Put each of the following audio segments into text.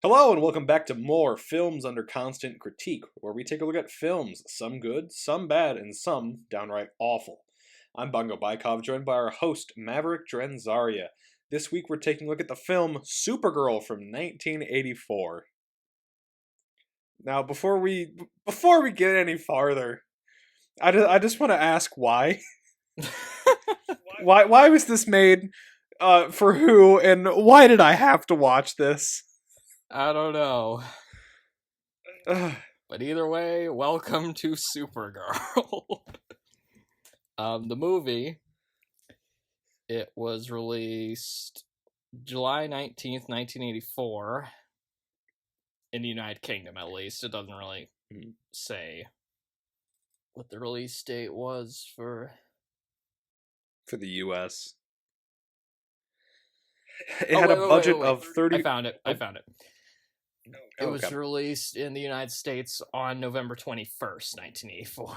Hello and welcome back to more Films Under Constant Critique, where we take a look at films, some good, some bad, and some downright awful. I'm Bungo Baikov, joined by our host, Maverick Drenzaria. This week we're taking a look at the film Supergirl from 1984. Now, before we get any farther, I just want to ask why. Why was this made? For who? And why did I have to watch this? I don't know. Ugh. But either way, welcome to Supergirl. The movie, it was released July 19th, 1984. In the United Kingdom, at least. It doesn't really say what the release date was for the U.S. It had a budget of 30. I found it. It was released in the United States on November 21st, 1984.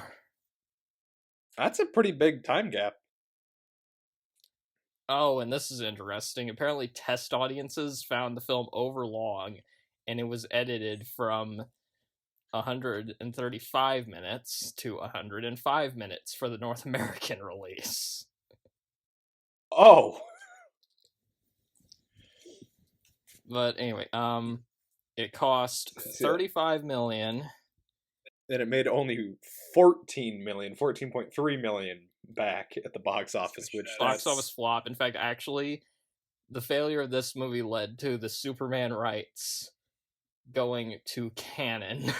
That's a pretty big time gap. Oh, and this is interesting. Apparently, test audiences found the film overlong, and it was edited from 135 minutes to 105 minutes for the North American release. Oh. But anyway, it cost $35 million. And it made only 14.3 million back at the box office, which box office flop. In fact, actually, the failure of this movie led to the Superman rights going to Canon,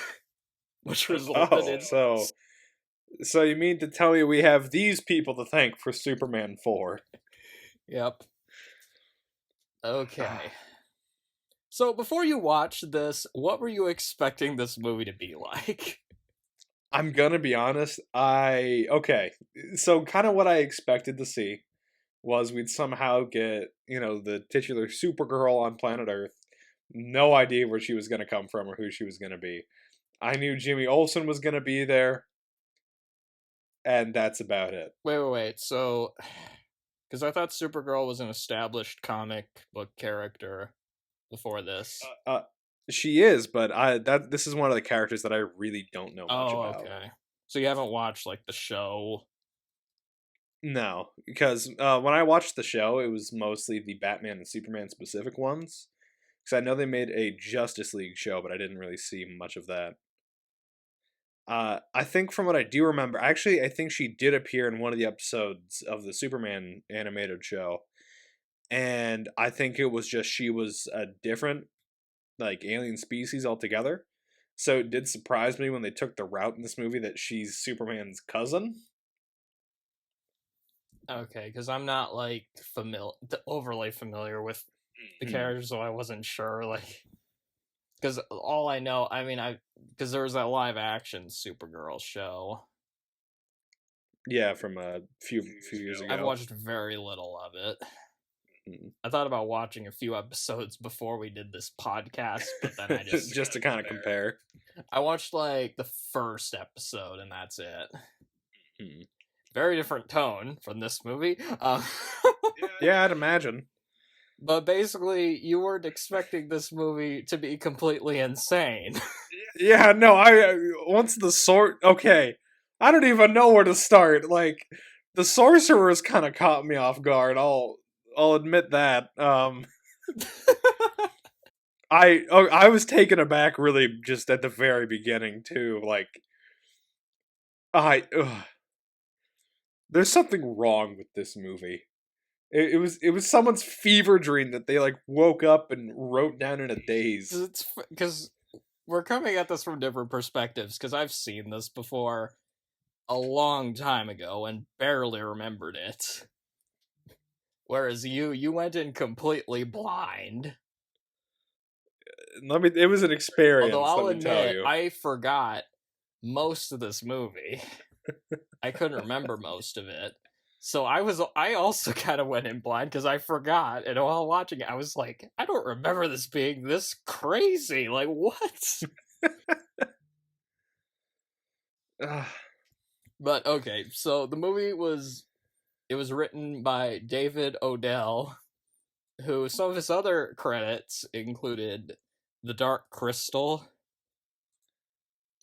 which resulted in... So you mean to tell me we have these people to thank for Superman 4? Yep. Okay. So before you watched this, what were you expecting this movie to be like? I'm gonna be honest, so kind of what I expected to see was we'd somehow get, the titular Supergirl on planet Earth. No idea where she was gonna come from or who she was gonna be. I knew Jimmy Olsen was gonna be there, and that's about it. Wait. So, because I thought Supergirl was an established comic book character before this. She is, but this is one of the characters that I really don't know much about. Okay. So you haven't watched, the show? No, because when I watched the show, it was mostly the Batman and Superman specific ones. Because I know they made a Justice League show, but I didn't really see much of that. I think from what I do remember, actually, I think she did appear in one of the episodes of the Superman animated show. And I think it was just she was a different alien species altogether. So it did surprise me when they took the route in this movie that she's Superman's cousin. Okay, because I'm not overly familiar with the characters, so I wasn't sure. Because all I know, because there was that live action Supergirl show. Yeah, from a few years ago. I've watched very little of it. I thought about watching a few episodes before we did this podcast, but then I just to kind of compare. I watched the first episode, and that's it. Very different tone from this movie. Yeah, I'd imagine. But basically, you weren't expecting this movie to be completely insane. Yeah, no, okay, I don't even know where to start. The sorcerers kind of caught me off guard. I'll admit that. I was taken aback really just at the very beginning too. There's something wrong with this movie. It was someone's fever dream that they woke up and wrote down in a daze. It's because we're coming at this from different perspectives. Because I've seen this before a long time ago and barely remembered it. Whereas you went in completely blind. It was an experience. Although I'll let me tell admit, you. I forgot most of this movie. I couldn't remember most of it. So I also kind of went in blind because I forgot. And while watching it, I was like, I don't remember this being this crazy. What? But okay, so the movie was written by David Odell, who some of his other credits included The Dark Crystal.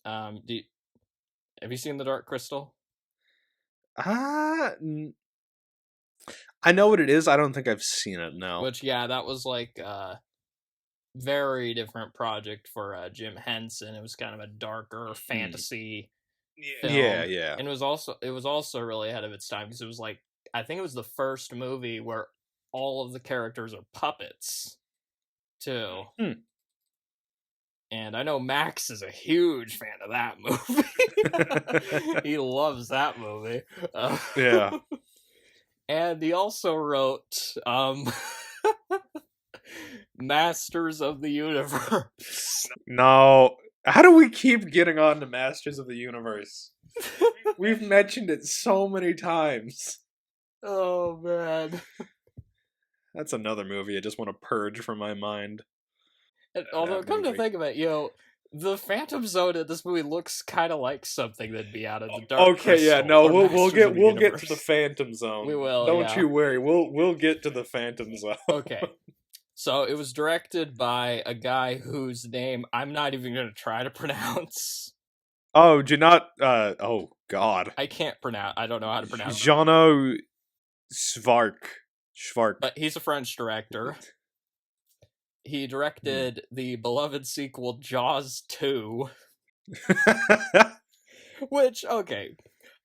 Have you seen The Dark Crystal? Ah, I know what it is. I don't think I've seen it. No. Which, yeah, that was like a very different project for Jim Henson. It was kind of a darker fantasy Yeah, film, yeah. and it was also really ahead of its time because it was like, I think it was the first movie where all of the characters are puppets too. And I know Max is a huge fan of that movie. He loves that movie. Yeah. And he also wrote Masters of the Universe. No. How do we keep getting on to Masters of the Universe? We've mentioned it so many times. Oh, man. That's another movie I just want to purge from my mind. And although, come to think of it, the Phantom Zone in this movie looks kind of like something that'd be out of the Dark Crystal. Okay, yeah, no, we'll get to Universe. the Phantom Zone. We will. Don't you worry. We'll get to the Phantom Zone. Okay. So it was directed by a guy whose name I'm not even going to try to pronounce. Oh, do you not? Oh God, I can't pronounce. I don't know how to pronounce. Jano Schwark. But he's a French director. He directed the beloved sequel Jaws 2. Which, okay,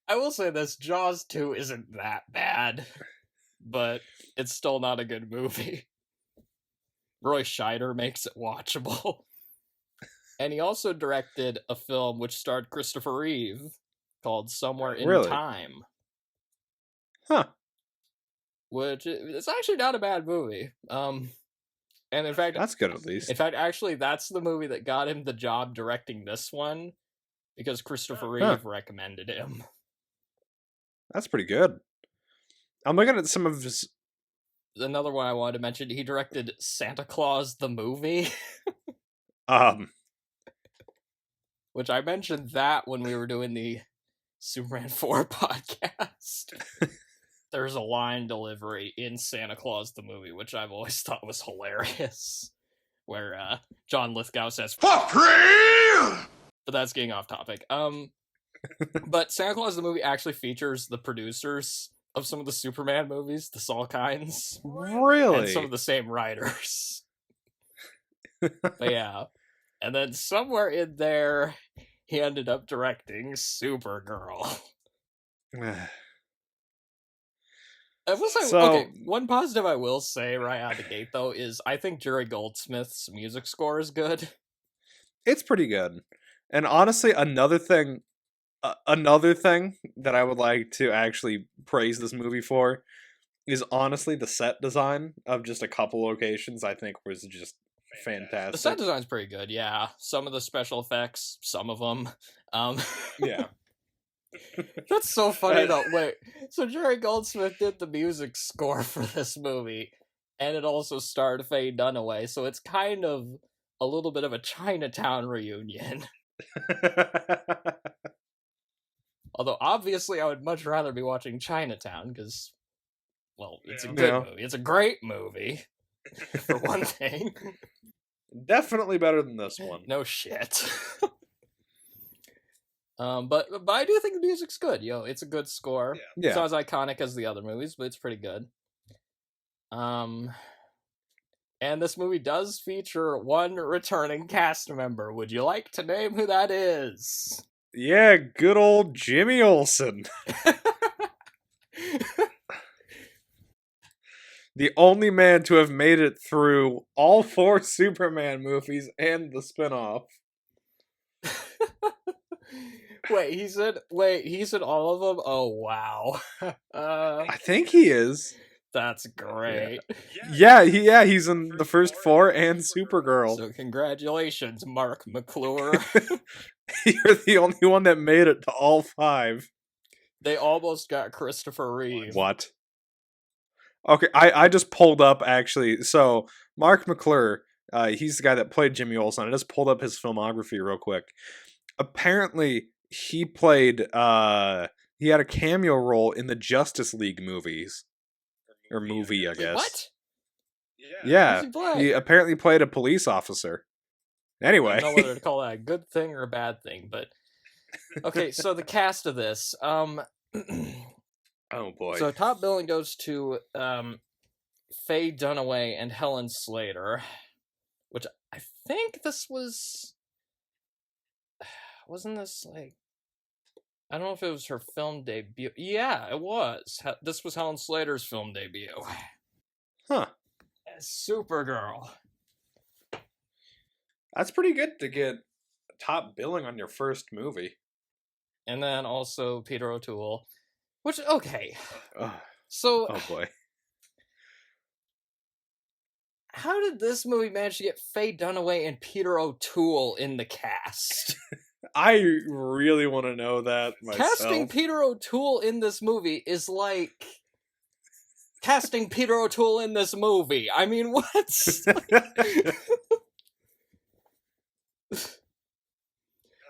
I will say this, Jaws 2 isn't that bad, but it's still not a good movie. Roy Scheider makes it watchable. And he also directed a film which starred Christopher Reeve called Somewhere in Time. Huh. Which, it's actually not a bad movie. And in fact, that's good at least. In fact, actually, that's the movie that got him the job directing this one, because Christopher Reeve recommended him. That's pretty good. I'm looking at some of his. Another one I wanted to mention. He directed Santa Claus the movie. Which I mentioned that when we were doing the Superman 4 podcast. There's a line delivery in Santa Claus the movie, which I've always thought was hilarious, where John Lithgow says, "Fuck you!" But that's getting off topic. But Santa Claus the movie actually features the producers of some of the Superman movies, the Salkinds. Really? And some of the same writers. But yeah. And then somewhere in there, he ended up directing Supergirl. I will say, okay, one positive I will say right out of the gate, though, is I think Jerry Goldsmith's music score is good. It's pretty good. And honestly, another thing that I would like to actually praise this movie for is honestly the set design of just a couple locations. I think was just fantastic. The set design's pretty good, yeah. Some of the special effects, some of them. Yeah. That's so funny though. Wait, so Jerry Goldsmith did the music score for this movie, and it also starred Faye Dunaway, so it's kind of a little bit of a Chinatown reunion. Although, obviously, I would much rather be watching Chinatown, because, well, it's a good movie. It's a great movie, for one thing. Definitely better than this one. No shit. But I do think the music's good. It's a good score. Yeah. It's not as iconic as the other movies, but it's pretty good. And this movie does feature one returning cast member. Would you like to name who that is? Yeah, good old Jimmy Olsen. The only man to have made it through all 4 Superman movies and the spinoff. Wait, he's in all of them? Oh, wow. I think he is. That's great. Yeah, he's in the first 4 and Supergirl. So congratulations, Mark McClure. You're the only one that made it to all 5. They almost got Christopher Reeve. What? Okay, I just pulled up, actually. So, Mark McClure, he's the guy that played Jimmy Olsen. I just pulled up his filmography real quick. Apparently, he played, he had a cameo role in the Justice League movies. Or movie, I guess. What? Yeah. He apparently played a police officer. I don't Anyway. know whether to call that a good thing or a bad thing, but okay. So the cast of this, Oh boy. so top billing goes to Faye Dunaway and Helen Slater, which I think this wasn't this like, I don't know if it was her film debut. Yeah, it was. This was Helen Slater's film debut Huh. as Supergirl. That's pretty good to get top billing on your first movie. And then also Peter O'Toole, which, okay. Oh, So, oh boy. how did this movie manage to get Faye Dunaway and Peter O'Toole in the cast? I really want to know that myself. Casting Peter O'Toole in this movie is like casting Peter O'Toole in this movie. I mean, what's...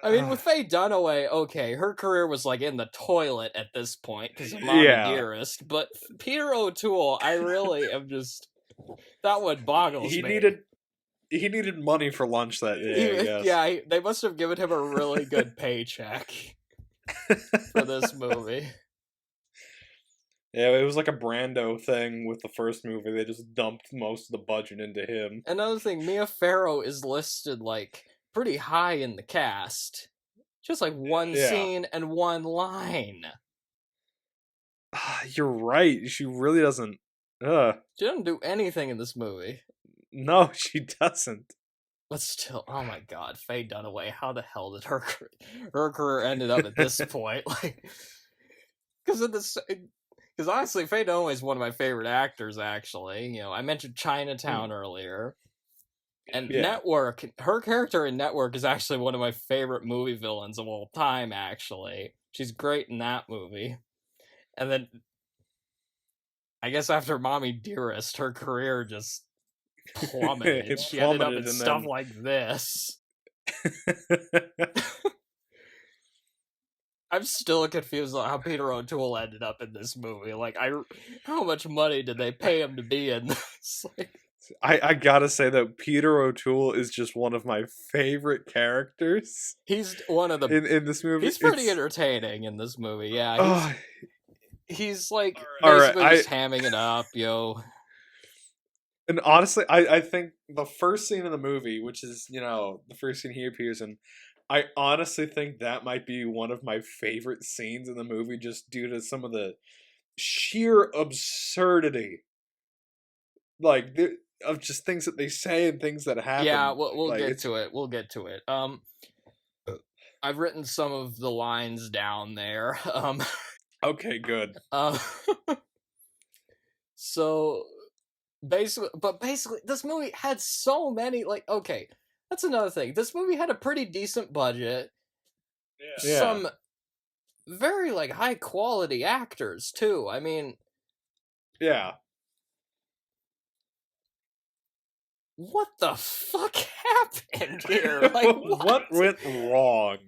I mean, with Faye Dunaway, okay, her career was like in the toilet at this point because of Mommy Dearest, but Peter O'Toole, I really am just... That one boggles me. He needed money for lunch that day, I guess. Yeah, they must have given him a really good paycheck for this movie. Yeah, it was like a Brando thing with the first movie. They just dumped most of the budget into him. Another thing, Mia Farrow is listed like pretty high in the cast. Just like one scene and one line. You're right. She really doesn't. She doesn't do anything in this movie. No, she doesn't. But still, oh my god, Faye Dunaway, how the hell did her career ended up at this point? Like, because honestly, Faye Dunaway is one of my favorite actors. Actually, you know, I mentioned Chinatown earlier, and Network. Her character in Network is actually one of my favorite movie villains of all time. Actually, she's great in that movie, and then I guess after Mommy Dearest, her career just plummeted. She ended up in stuff like this. I'm still confused on how Peter O'Toole ended up in this movie. Like, how much money did they pay him to be in this? Like, I gotta say that Peter O'Toole is just one of my favorite characters. He's one of the in this movie. He's pretty entertaining in this movie. Yeah, he's like basically just hamming it up, yo. And honestly, I think the first scene in the movie, which is, you know, the first scene he appears in, I honestly think that might be one of my favorite scenes in the movie just due to some of the sheer absurdity. Like, of just things that they say and things that happen. Yeah, we'll get to it. We'll get to it. I've written some of the lines down there. Okay, good. So... Basically, this movie had so many, like, okay, that's another thing. This movie had a pretty decent budget. Yeah. Some very, like, high-quality actors, too. I mean... Yeah. What the fuck happened here? Like, what went wrong?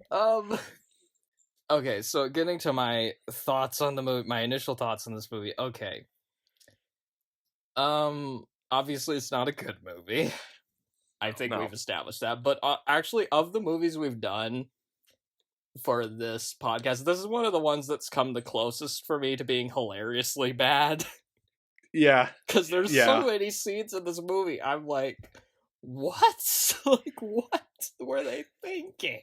Okay, so getting to my thoughts on the movie, my initial thoughts on this movie, okay. Obviously it's not a good movie. I think we've established that. But actually, of the movies we've done for this podcast, this is one of the ones that's come the closest for me to being hilariously bad. Yeah. Because there's so many scenes in this movie. I'm like, what? Like, what were they thinking?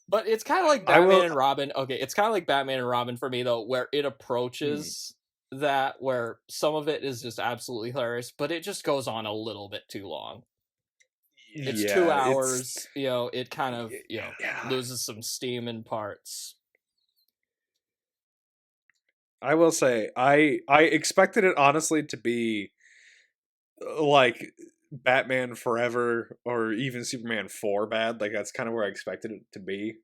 But it's kind of like Batman and Robin. Okay, it's kind of like Batman and Robin for me, though, where it approaches... that where some of it is just absolutely hilarious, but it just goes on a little bit too long. It's 2 hours, you know, it kind of, you know, loses some steam in parts. I will say, I expected it honestly to be like Batman Forever or even Superman 4 bad. Like, that's kind of where I expected it to be.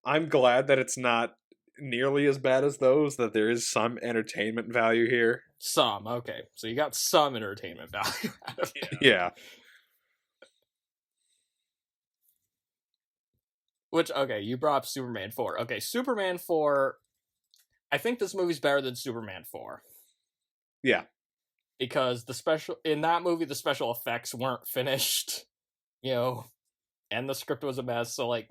I'm glad that it's not nearly as bad as those, that there is some entertainment value here. Some, okay. So you got some entertainment value out of it. Yeah. Which, okay, you brought up Superman 4. Okay, Superman 4, I think this movie's better than Superman 4. Yeah. Because in that movie, the special effects weren't finished. and the script was a mess. So like,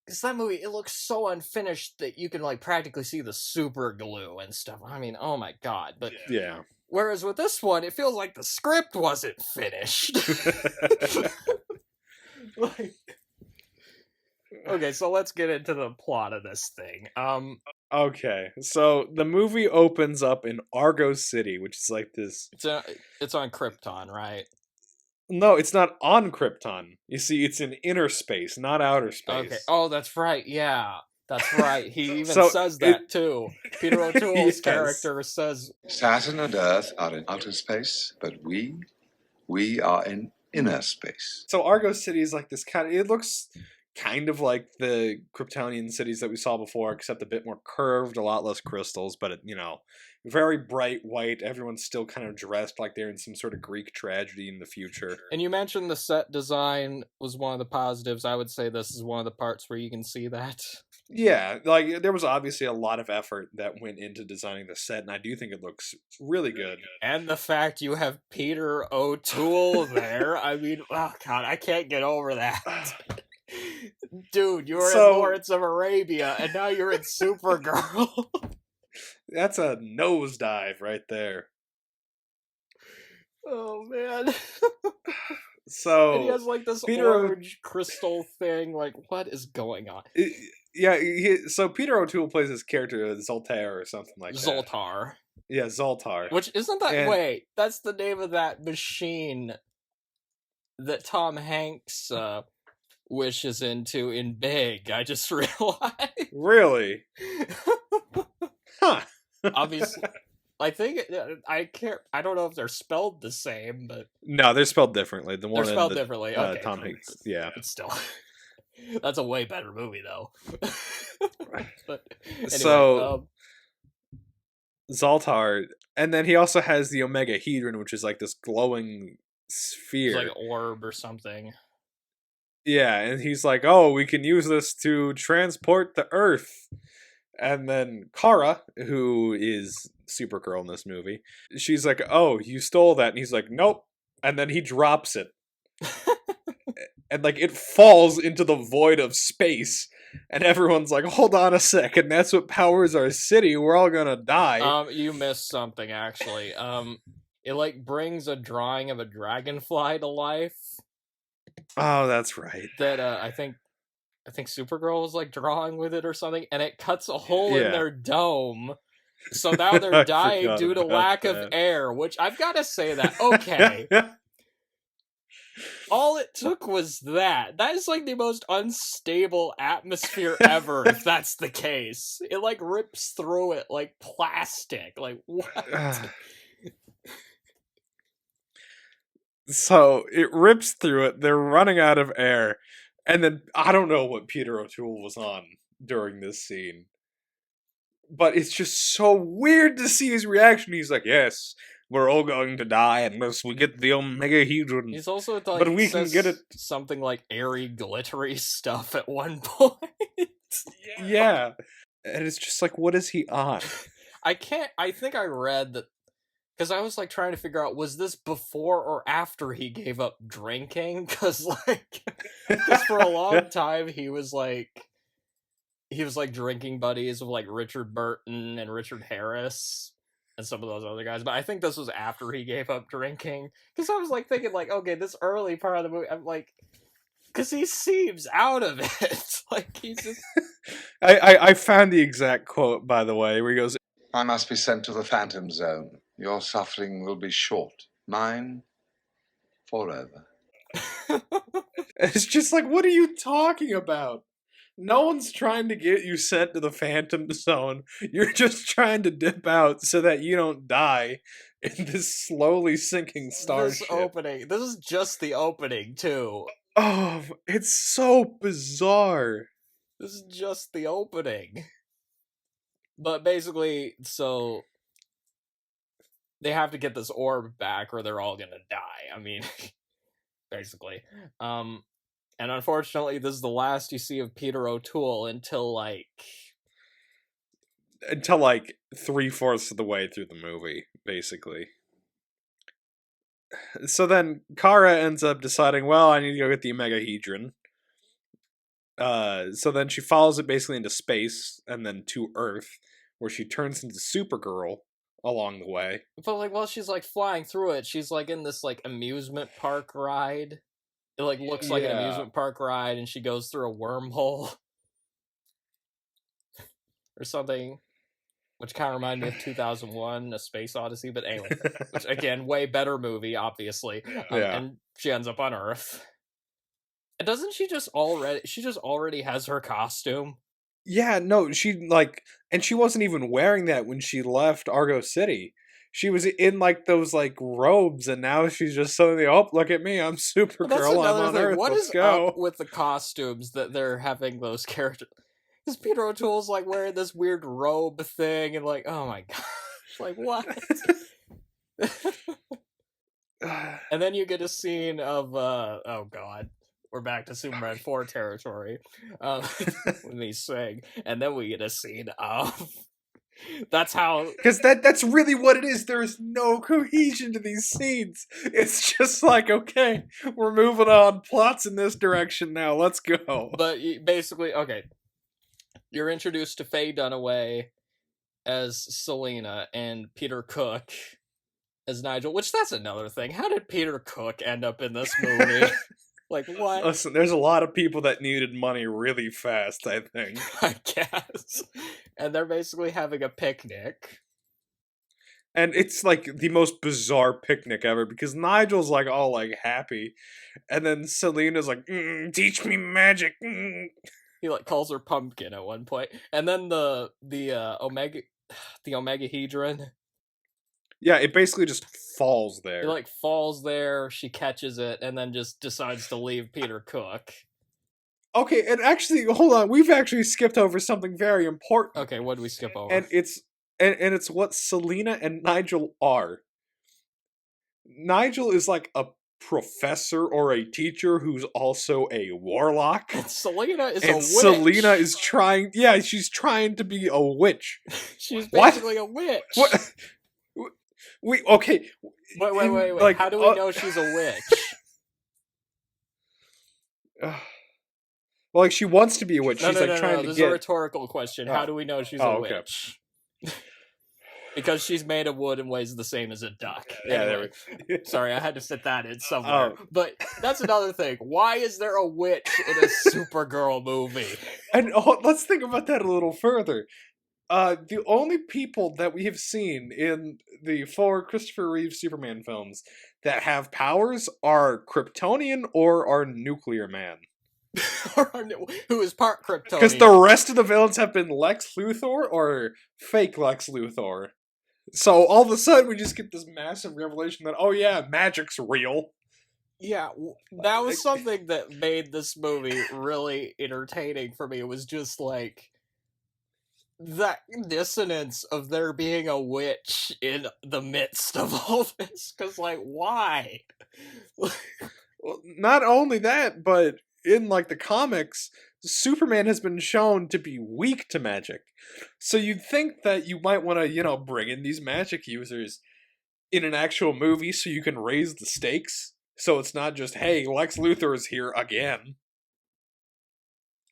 because that movie, it looks so unfinished that you can like practically see the super glue and stuff. I mean, oh my god! But Yeah. whereas with this one, it feels like the script wasn't finished. Like, okay, so let's get into the plot of this thing. Okay, so the movie opens up in Argo City, which is like this. It's on Krypton, right? No, it's not on Krypton. You see, it's in inner space, not outer space. Okay. Oh, that's right. Yeah, that's right. He even So says that too. Peter O'Toole's yes. character says, Saturn and Earth are in outer space, but we are in inner space. So Argo City is like this kind of. It looks kind of like the Kryptonian cities that we saw before, except a bit more curved, a lot less crystals, but it, very bright white. Everyone's still kind of dressed like they're in some sort of Greek tragedy in the future. and you mentioned the set design was one of the positives. I would say this is one of the parts where you can see that. Yeah, like there was obviously a lot of effort that went into designing the set, and I do think it looks really good. And the fact you have Peter O'Toole there, I mean, oh god, I can't get over that. Dude, you were in Lawrence of Arabia, and now you're in Supergirl. That's a nosedive right there. Oh man. So and he has like this orange crystal thing. Like, what is going on? So Peter O'Toole plays his character Zoltar or something like that. Zoltar. Yeah, Zoltar. Which isn't that? Wait, that's the name of that machine that Tom Hanks wishes into in Big. I just realized. Really? Huh. Obviously, I think I can't. I don't know if they're spelled the same, but no, they're spelled differently. They're spelled differently. Okay, Tom Hanks. Yeah, but still, that's a way better movie though. But anyway, so Zoltar, and then he also has the Omega Hedron, which is like this glowing sphere, it's like an orb or something. Yeah, and he's like, "Oh, we can use this to transport the Earth." And then Kara, who is Supergirl in this movie, she's like, "Oh, you stole that." And he's like, "Nope." And then he drops it. And like it falls into the void of space. And everyone's like, "Hold on a second. That's what powers our city. We're all going to die." You missed something actually. It like brings a drawing of a dragonfly to life. Oh, that's right. That I think Supergirl was like drawing with it or something, and it cuts a hole in their dome. So now they're dying due to lack of air, which I've got to say that, okay. All it took was that. That is like the most unstable atmosphere ever, if that's the case. It like rips through it like plastic. Like, what? So it rips through it. They're running out of air. And then I don't know what Peter O'Toole was on during this scene. But it's just so weird to see his reaction. He's like, "Yes, we're all going to die unless we get the Omega Hedron." He's also like, but we can get it something like airy, glittery stuff at one point. Yeah. And it's just like, what is he on? I think I read that because I was like trying to figure out, was this before or after he gave up drinking? Because for a long time he was like drinking buddies with like Richard Burton and Richard Harris and some of those other guys. But I think this was after he gave up drinking. Because I was like thinking like, okay, this early part of the movie, I'm like, because he seems out of it. Like he's just. I found the exact quote, by the way, where he goes, "I must be sent to the Phantom Zone. Your suffering will be short. Mine, forever." It's just like, what are you talking about? No one's trying to get you sent to the Phantom Zone. You're just trying to dip out so that you don't die in this slowly sinking starship. This is just the opening, too. Oh, it's so bizarre. This is just the opening. But basically, so they have to get this orb back or they're all gonna die. I mean, basically. And unfortunately, this is the last you see of Peter O'Toole until 3/4 of the way through the movie, basically. So then Kara ends up deciding, well, I need to go get the Omegahedron. So then she follows it basically into space and then to Earth, where she turns into Supergirl along the way. But like while she's like flying through it, she's like in this like amusement park ride. It like looks like an Yeah. amusement park ride, and she goes through a wormhole or something, which kind of reminded me of 2001: A Space Odyssey. But anyway, which again, way better movie, obviously. Yeah. And she ends up on Earth. And doesn't she just already? She just already has her costume. Yeah, no, and she wasn't even wearing that when she left Argo City. She was in like those like robes, and now she's just suddenly, oh, look at me, I'm But that's Supergirl, I'm another on thing. Earth, What let's is go. up with the costumes that they're having those characters? Because Peter O'Toole's like wearing this weird robe thing, and like, oh my gosh, like what? And then you get a scene of, oh god, we're back to Superman 4 territory. When they sing, and then we get a scene of. That's how. Because that's really what it is. There is no cohesion to these scenes. It's just like, okay, we're moving on. Plot's in this direction now. Let's go. But basically, okay, you're introduced to Faye Dunaway as Selena and Peter Cook as Nigel, which that's another thing. How did Peter Cook end up in this movie? Like, what? Listen, there's a lot of people that needed money really fast, I think. I guess. And they're basically having a picnic. And it's like the most bizarre picnic ever because Nigel's like all like happy, and then Selena's like, "Teach me magic." He like calls her pumpkin at one point, and then the Omegahedron. Yeah, it basically just falls there. It like falls there. She catches it, and then just decides to leave Peter Cook. Okay, and actually, hold on. We've actually skipped over something very important. Okay, what did we skip over? And it's what Selena and Nigel are. Nigel is like a professor or a teacher who's also a warlock. And Selena is and a witch. Selena is trying. Yeah, she's trying to be a witch. She's basically a witch. What? Okay. Wait. Like, how do we know she's a witch? Well, like she wants to be a witch. No, She's trying to This get. is a rhetorical question. How do we know she's a witch? Because she's made of wood and weighs the same as a duck. Yeah, anyway, sorry, I had to fit that in somewhere. But that's another thing. Why is there a witch in a Supergirl movie? And let's think about that a little further. The only people that we have seen in the 4 Christopher Reeve Superman films that have powers are Kryptonian or are Nuclear Man. Who is part Kryptonian. Because the rest of the villains have been Lex Luthor or fake Lex Luthor. So all of a sudden we just get this massive revelation that, oh yeah, magic's real. Yeah, that was something that made this movie really entertaining for me. It was just like that dissonance of there being a witch in the midst of all this. Because, like, why? Well, not only that, but in like the comics, Superman has been shown to be weak to magic. So you'd think that you might want to, bring in these magic users in an actual movie so you can raise the stakes. So it's not just, hey, Lex Luthor is here again.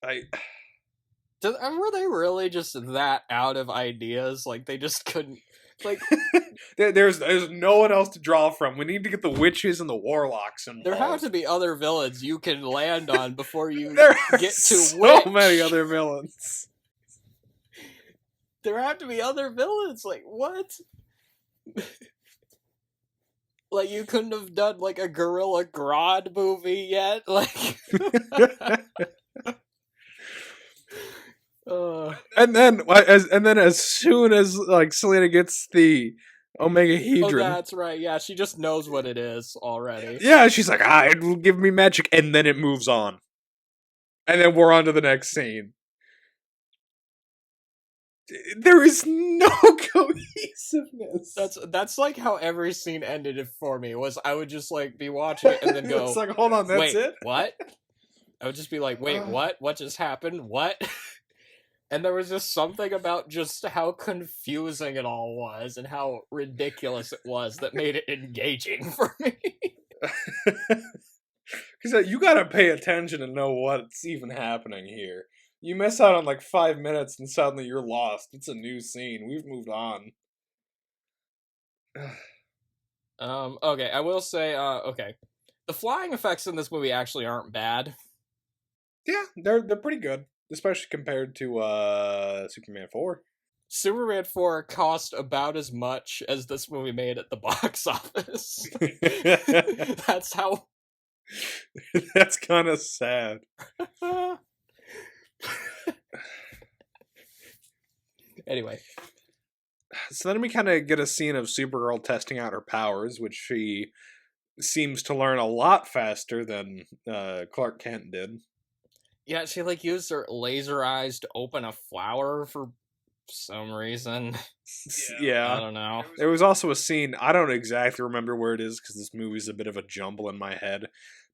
Were they really just that out of ideas? Like, they just couldn't... Like, there's no one else to draw from. We need to get the witches and the warlocks involved. There have to be other villains you can land on before you get to so witch. many other villains. There have to be other villains. Like, what? Like, you couldn't have done like a Gorilla Grodd movie yet. Like, and then as soon as like Selena gets the Omegahedron, oh, that's right. Yeah, she just knows what it is already. Yeah, she's like, it will give me magic, and then it moves on, and then we're on to the next scene. There is no cohesiveness. That's like how every scene ended for me. Was I would just like be watching it and then go, it's like, hold on, that's wait, it. What? I would just be like, wait, what? What just happened? What? And there was just something about just how confusing it all was and how ridiculous it was that made it engaging for me. Because you gotta pay attention to know what's even happening here. You miss out on like 5 minutes and suddenly you're lost. It's a new scene. We've moved on. Okay, I will say, okay. The flying effects in this movie actually aren't bad. Yeah, they're pretty good, especially compared to Superman 4. Superman 4 cost about as much as this movie made at the box office. That's how... That's kind of sad. Anyway. So then we kind of get a scene of Supergirl testing out her powers, which she seems to learn a lot faster than Clark Kent did. Yeah, she like used her laser eyes to open a flower for some reason. Yeah. I don't know. There was also a scene, I don't exactly remember where it is because this movie's a bit of a jumble in my head,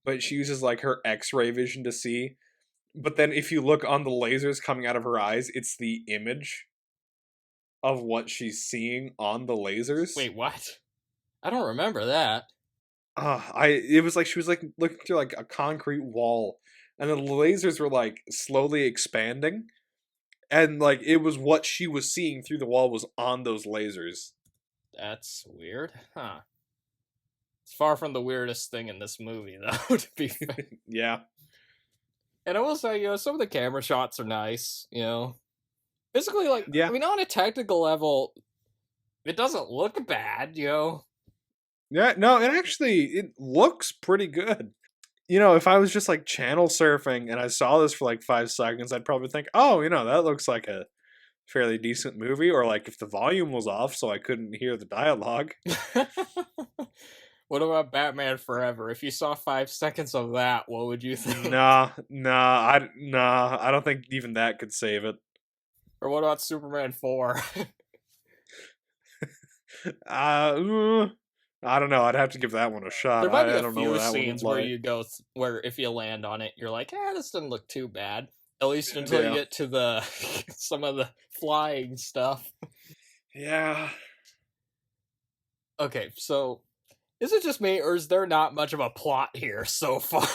but she uses like her X-ray vision to see. But then if you look on the lasers coming out of her eyes, it's the image of what she's seeing on the lasers. Wait, what? I don't remember that. It was like she was like looking through like a concrete wall, and the lasers were like slowly expanding, and like it was what she was seeing through the wall was on those lasers. That's weird, huh? It's far from the weirdest thing in this movie, though. To be fair. Yeah. And I will say, some of the camera shots are nice. Basically, like, yeah. I mean, on a technical level, it doesn't look bad. Yeah, no, it looks pretty good. If I was just like channel surfing and I saw this for like 5 seconds, I'd probably think, oh, that looks like a fairly decent movie. Or like if the volume was off so I couldn't hear the dialogue. What about Batman Forever? If you saw 5 seconds of that, what would you think? Nah, I don't think even that could save it. Or what about Superman 4? I don't know. I'd have to give that one a shot. There might be I a don't few know that scenes one where you go, where if you land on it, you're like, this doesn't look too bad. At least until you get to the some of the flying stuff. Yeah. Okay, so is it just me, or is there not much of a plot here so far?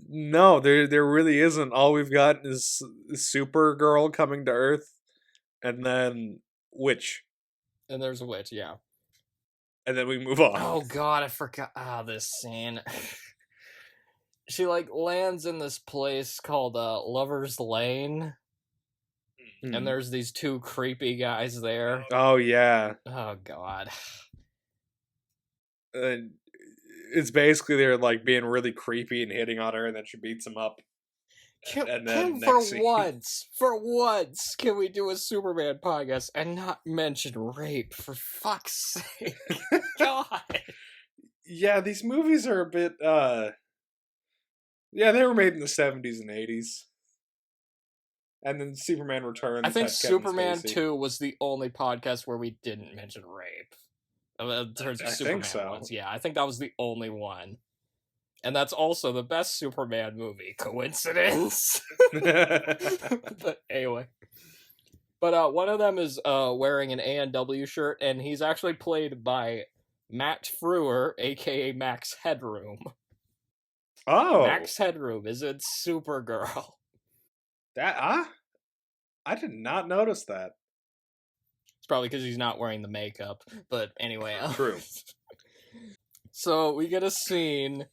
No, there really isn't. All we've got is Supergirl coming to Earth, and then Witch. And there's a witch, yeah. And then we move on. Oh god, I forgot this scene. She like lands in this place called Lover's Lane. And there's these 2 creepy guys there. Oh yeah. Oh god. It's basically they're like being really creepy and hitting on her, and then she beats them up. And then for once, can we do a Superman podcast and not mention rape, for fuck's sake? God. Yeah, these movies are a bit, yeah, they were made in the 70s and 80s. And then Superman Returns. I think Superman 2 was the only podcast where we didn't mention rape. In terms of Superman think so. ones. Yeah, I think that was the only one. And that's also the best Superman movie. Coincidence? But anyway. But one of them is wearing an A&W shirt, and he's actually played by Matt Frewer, a.k.a. Max Headroom. Oh. Max Headroom is in Supergirl. I did not notice that. It's probably because he's not wearing the makeup. But anyway. True. So we get a scene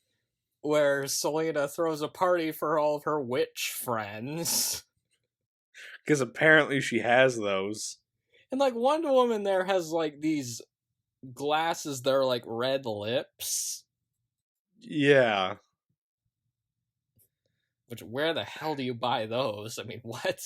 where Selena throws a party for all of her witch friends. Because apparently she has those. And like Wonder Woman there has like these glasses that are like red lips. Yeah. Which, where the hell do you buy those? I mean, what?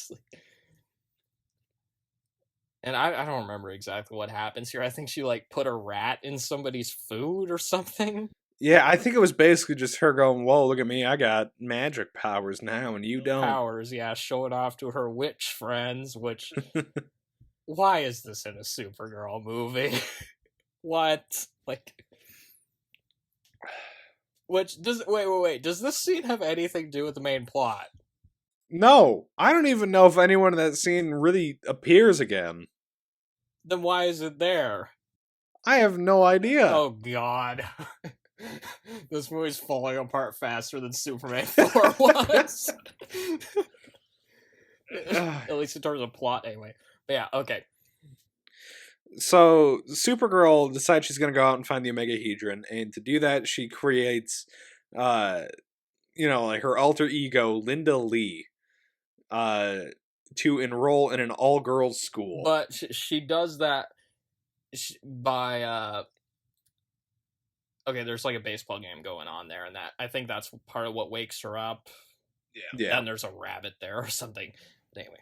And I don't remember exactly what happens here. I think she like put a rat in somebody's food or something. Yeah, I think it was basically just her going, whoa, look at me, I got magic powers now, and you don't. Powers, yeah, showing off to her witch friends, which... Why is this in a Supergirl movie? What? Like... Which, wait, does this scene have anything to do with the main plot? No, I don't even know if anyone in that scene really appears again. Then why is it there? I have no idea. Oh god. This movie's falling apart faster than Superman 4 was. At least in terms of plot, anyway. But yeah, okay. So Supergirl decides she's going to go out and find the Omegahedron, and to do that, she creates, like her alter ego, Linda Lee, to enroll in an all-girls school. But she does that by okay, there's like a baseball game going on there, and that I think that's part of what wakes her up. Yeah. And there's a rabbit there or something. But anyway.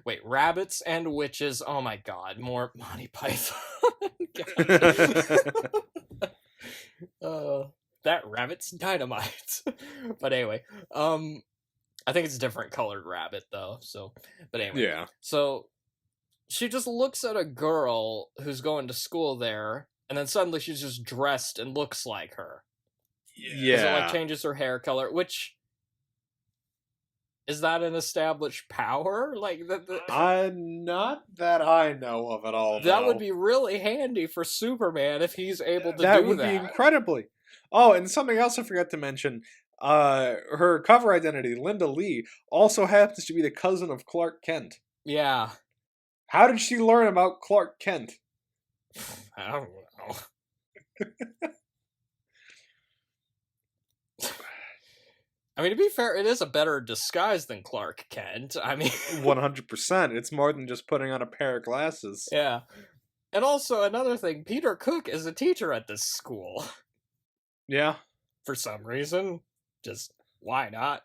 Wait, rabbits and witches. Oh my god, more Monty Python. That rabbit's dynamite. But anyway, I think it's a different colored rabbit though. So, but anyway, Yeah. So she just looks at a girl who's going to school there, and then suddenly she's just dressed and looks like her. Yeah. So it like changes her hair color, which is that an established power? Like not that I know of at all. That would be really handy for Superman if he's able to do that. That Would be incredibly. Oh, and something else I forgot to mention. Her cover identity, Linda Lee, also happens to be the cousin of Clark Kent. Yeah. How did she learn about Clark Kent? I don't know. I mean, to be fair, it is a better disguise than Clark Kent. I mean, 100%. It's more than just putting on a pair of glasses. Yeah. And also, another thing, Peter Cook is a teacher at this school. Yeah. For some reason. Just, why not?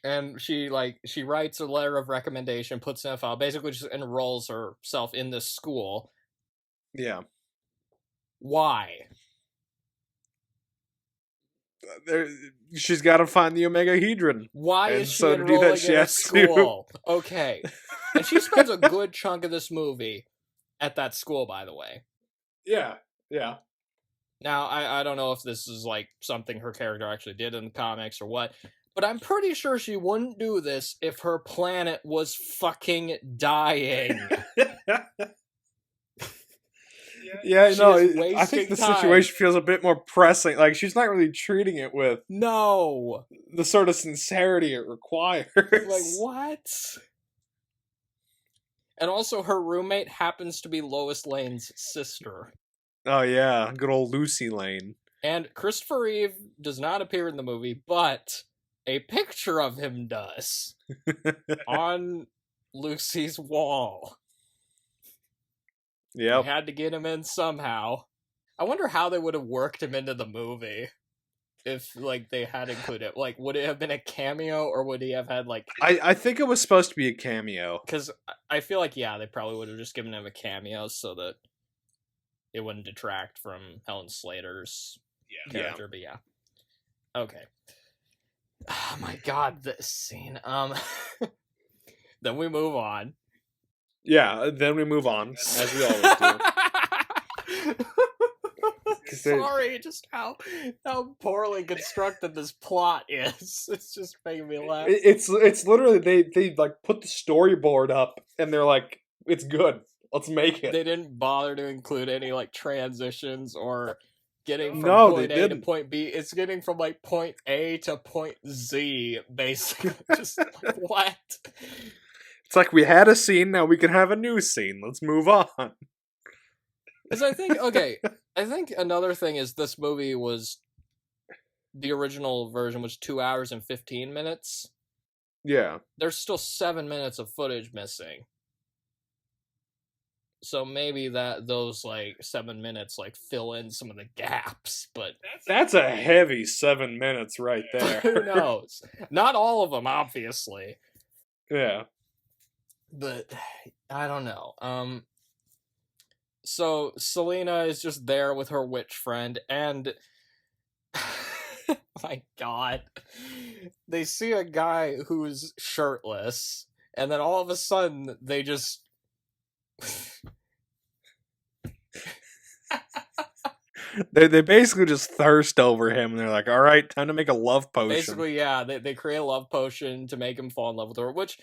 And she writes a letter of recommendation, puts in a file, basically just enrolls herself in this school. Yeah. Why? She's got to find the Omegahedron. Why is she enrolling in a school? Okay. And she spends a good chunk of this movie at that school, by the way. Yeah. Yeah. Now, I don't know if this is like something her character actually did in the comics or what, but I'm pretty sure she wouldn't do this if her planet was fucking dying. Yeah, no, I think the situation feels a bit more pressing. Like, she's not really treating it with the sort of sincerity it requires. Like, what? And also, her roommate happens to be Lois Lane's sister. Oh, yeah, good old Lucy Lane. And Christopher Reeve does not appear in the movie, but a picture of him does. On Lucy's wall. Yeah, they had to get him in somehow. I wonder how they would have worked him into the movie if like they had included. Like, would it have been a cameo or would he have had like? I think it was supposed to be a cameo because I feel like they probably would have just given him a cameo so that it wouldn't detract from Helen Slater's character. But yeah, okay. Oh my god, this scene. Then we move on. Yeah, then we move on, as we always do. Sorry, just how poorly constructed this plot is. It's just making me laugh. It's literally they like put the storyboard up and they're like, it's good. Let's make it. They didn't bother to include any like transitions or getting from point A to point B. It's getting from like point A to point Z, basically. Just like, what? It's like we had a scene, now we can have a new scene. Let's move on. Because I think another thing is this movie was, the original version was 2 hours and 15 minutes. Yeah. There's still 7 minutes of footage missing. So maybe those like 7 minutes like fill in some of the gaps, but that's a heavy 7 minutes right there. Who knows? Not all of them, obviously. Yeah. But I don't know. So Selena is just there with her witch friend, and my god, they see a guy who's shirtless, and then all of a sudden they just They basically just thirst over him, and they're like, "All right, time to make a love potion." Basically, yeah, they create a love potion to make him fall in love with her, which,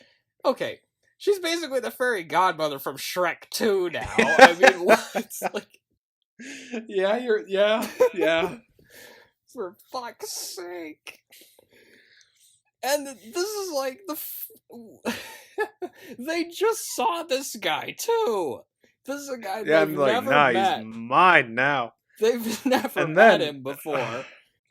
okay, she's basically the fairy godmother from Shrek 2 now. I mean, what? Like, yeah. for fuck's sake. And this is like they just saw this guy too. This is a guy they've never met. He's mine now. They've never met him before.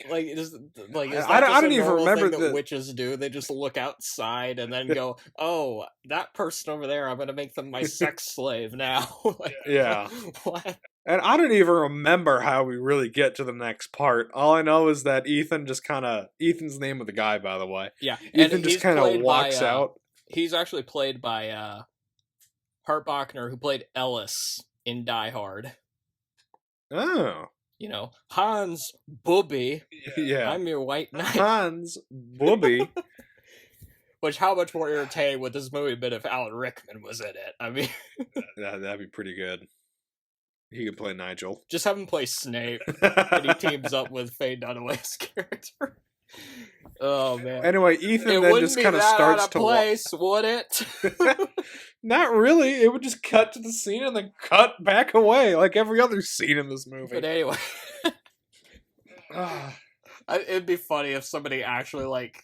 Like, is that I don't just a even normal remember thing that witches do? They just look outside and then go, "Oh, that person over there, I'm gonna make them my sex slave now." Like, Yeah. what? And I don't even remember how we really get to the next part. All I know is that Ethan's the name of the guy, by the way. Yeah, Ethan just kind of walks out. He's actually played by Hart Bochner, who played Ellis in Die Hard. Oh. You know, Hans Booby. Yeah. I'm your white knight. Hans Booby. Which, how much more entertaining would this movie been if Alan Rickman was in it? I mean... That'd be pretty good. He could play Nigel. Just have him play Snape, and he teams up with Faye Dunaway's character. Oh, man. Anyway, Ethan then just kind of starts to... place, would it? Not really. It would just cut to the scene and then cut back away, like every other scene in this movie. But anyway... It'd be funny if somebody actually, like,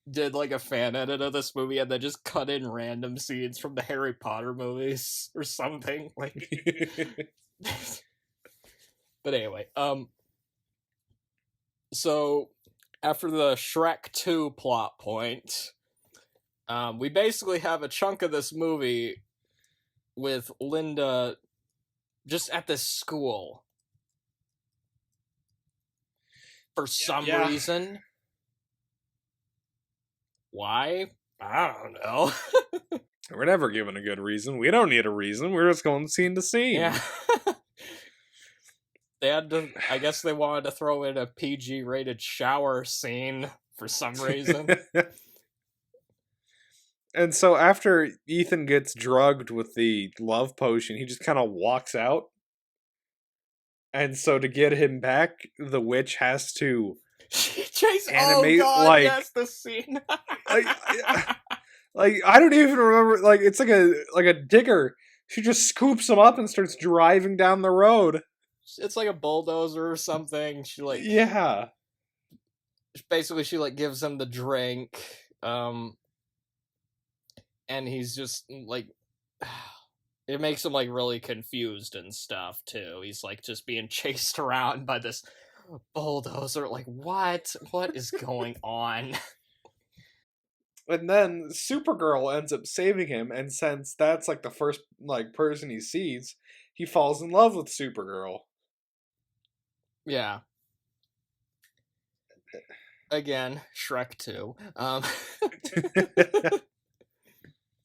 did, like, a fan edit of this movie and then just cut in random scenes from the Harry Potter movies or something. Like... But anyway, so after the Shrek 2 plot point, we basically have a chunk of this movie with Linda just at this school for some reason. Why? I don't know. We're never given a good reason. We don't need a reason. We're just going scene to scene. Yeah. They had to, I guess they wanted to throw in a PG-rated shower scene for some reason. And so after Ethan gets drugged with the love potion, he just kind of walks out. And so to get him back, the witch has to animate, yes, the scene. Like, I don't even remember, like, it's like a digger. She just scoops him up and starts driving down the road. It's like a bulldozer or something. She, like... Yeah. Basically, she, like, gives him the drink, and he's just, like... It makes him, like, really confused and stuff, too. He's, like, just being chased around by this bulldozer. Like, what? What is going on? And then Supergirl ends up saving him, and since that's, like, the first, like, person he sees, he falls in love with Supergirl. Yeah. Again, Shrek 2.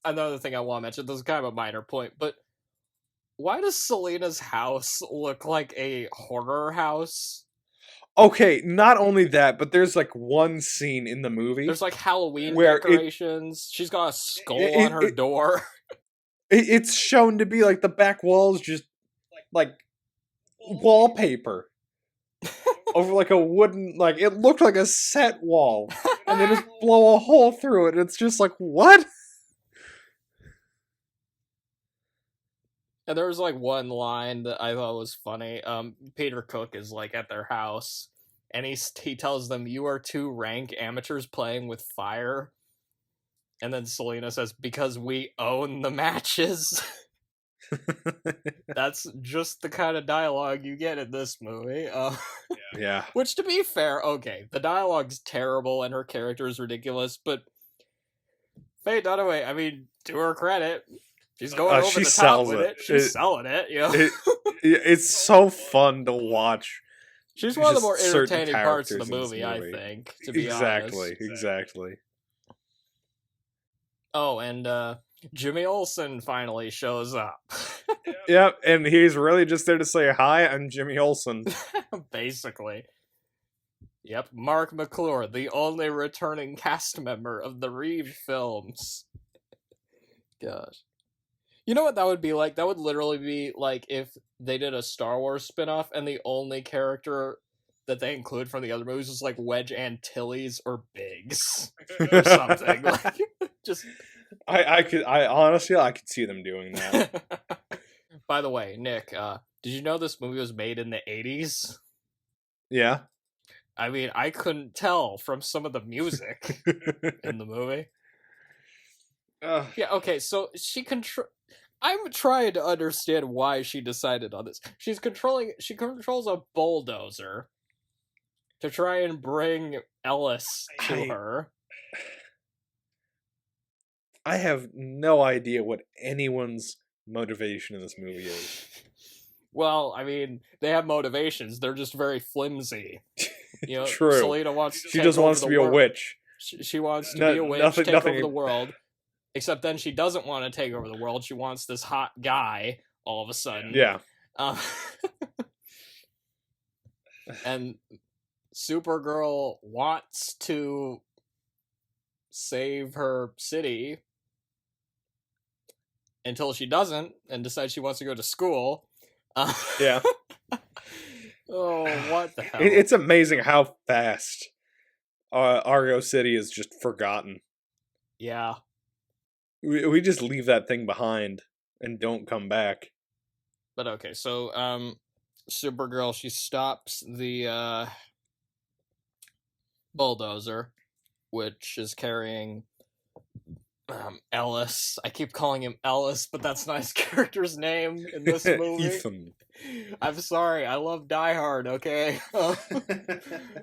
Another thing I want to mention, this is kind of a minor point, but why does Selena's house look like a horror house? Okay, not only that, but there's like one scene in the movie. There's like Halloween decorations. She's got a skull on her door. It's shown to be like the back walls just like wallpaper. Over like a wooden, like it looked like a set wall. And they just blow a hole through it. And it's just like, what? And there was like one line that I thought was funny. Peter Cook is like at their house, and he tells them, "You are two rank amateurs playing with fire." And then Selena says, "Because we own the matches." That's just the kind of dialogue you get in this movie. Yeah. Which, to be fair, okay, the dialogue's terrible and her character is ridiculous, but Faye Dunaway, I mean, to her credit, she's going over the top with it. She's selling it, you know? It's so fun to watch. She's one of the more entertaining parts of the movie, I think, to be honest. Exactly. Oh, and Jimmy Olsen finally shows up. Yep, and he's really just there to say, "Hi, I'm Jimmy Olsen." Basically. Yep, Mark McClure, the only returning cast member of the Reeve films. Gosh. You know what that would be like? That would literally be like if they did a Star Wars spinoff and the only character that they include from the other movies was like Wedge Antilles or Biggs or something. Like, just. I honestly, I could see them doing that. By the way, Nick, did you know this movie was made in the 80s? Yeah. I mean, I couldn't tell from some of the music in the movie. Yeah, okay, so I'm trying to understand why she decided on this. She controls a bulldozer to try and bring Ellis to her. I have no idea what anyone's motivation in this movie is. Well, I mean, they have motivations. They're just very flimsy. You know, True. Selena wants to She just wants to be a witch. She wants to be a witch, take over the world. Except then she doesn't want to take over the world. She wants this hot guy all of a sudden. Yeah. And Supergirl wants to save her city until she doesn't and decides she wants to go to school. Yeah. Oh, what the hell? It's amazing how fast Argo City is just forgotten. Yeah. We just leave that thing behind and don't come back. But okay, so Supergirl, she stops the bulldozer, which is carrying Ellis. I keep calling him Ellis, but that's not his character's name in this movie. Ethan. I'm sorry, I love Die Hard, okay?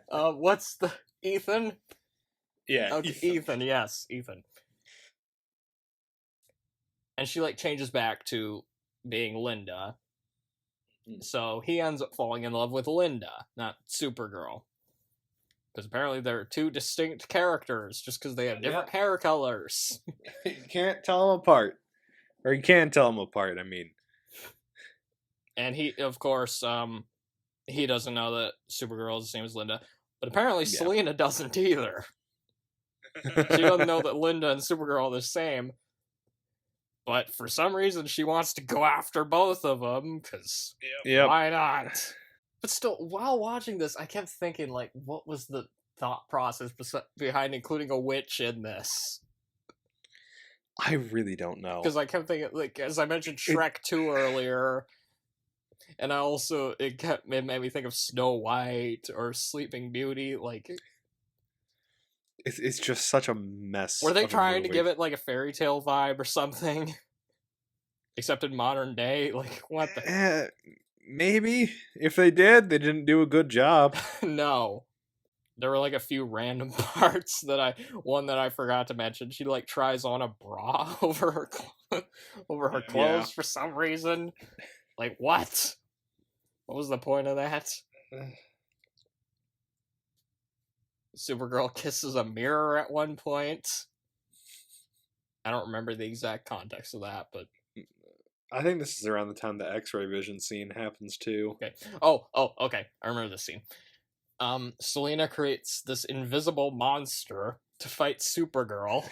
What's the... Ethan? Yeah, Okay, Ethan, yes, Ethan. And she, like, changes back to being Linda. So he ends up falling in love with Linda, not Supergirl. Because apparently they're two distinct characters, just because they have different hair colors. You can't tell them apart. Or you can tell them apart, I mean. And he, of course, he doesn't know that Supergirl is the same as Linda. But apparently Selena doesn't either. She doesn't know that Linda and Supergirl are the same. But for some reason, she wants to go after both of them, because why not? But still, while watching this, I kept thinking, like, what was the thought process behind including a witch in this? I really don't know. Because I kept thinking, like, as I mentioned Shrek 2 earlier, and I also, it made me think of Snow White or Sleeping Beauty, like... It's just such a mess. Were they trying to give it, like, a fairy tale vibe or something? Except in modern day? Like, what the... Maybe. If they did, they didn't do a good job. No. There were, like, a few random parts one that I forgot to mention. She, like, tries on a bra over her clothes for some reason. Like, what? What was the point of that? Supergirl kisses a mirror at one point. I don't remember the exact context of that, but... I think this is around the time the X-ray vision scene happens, too. Okay. Oh, okay. I remember this scene. Selena creates this invisible monster to fight Supergirl.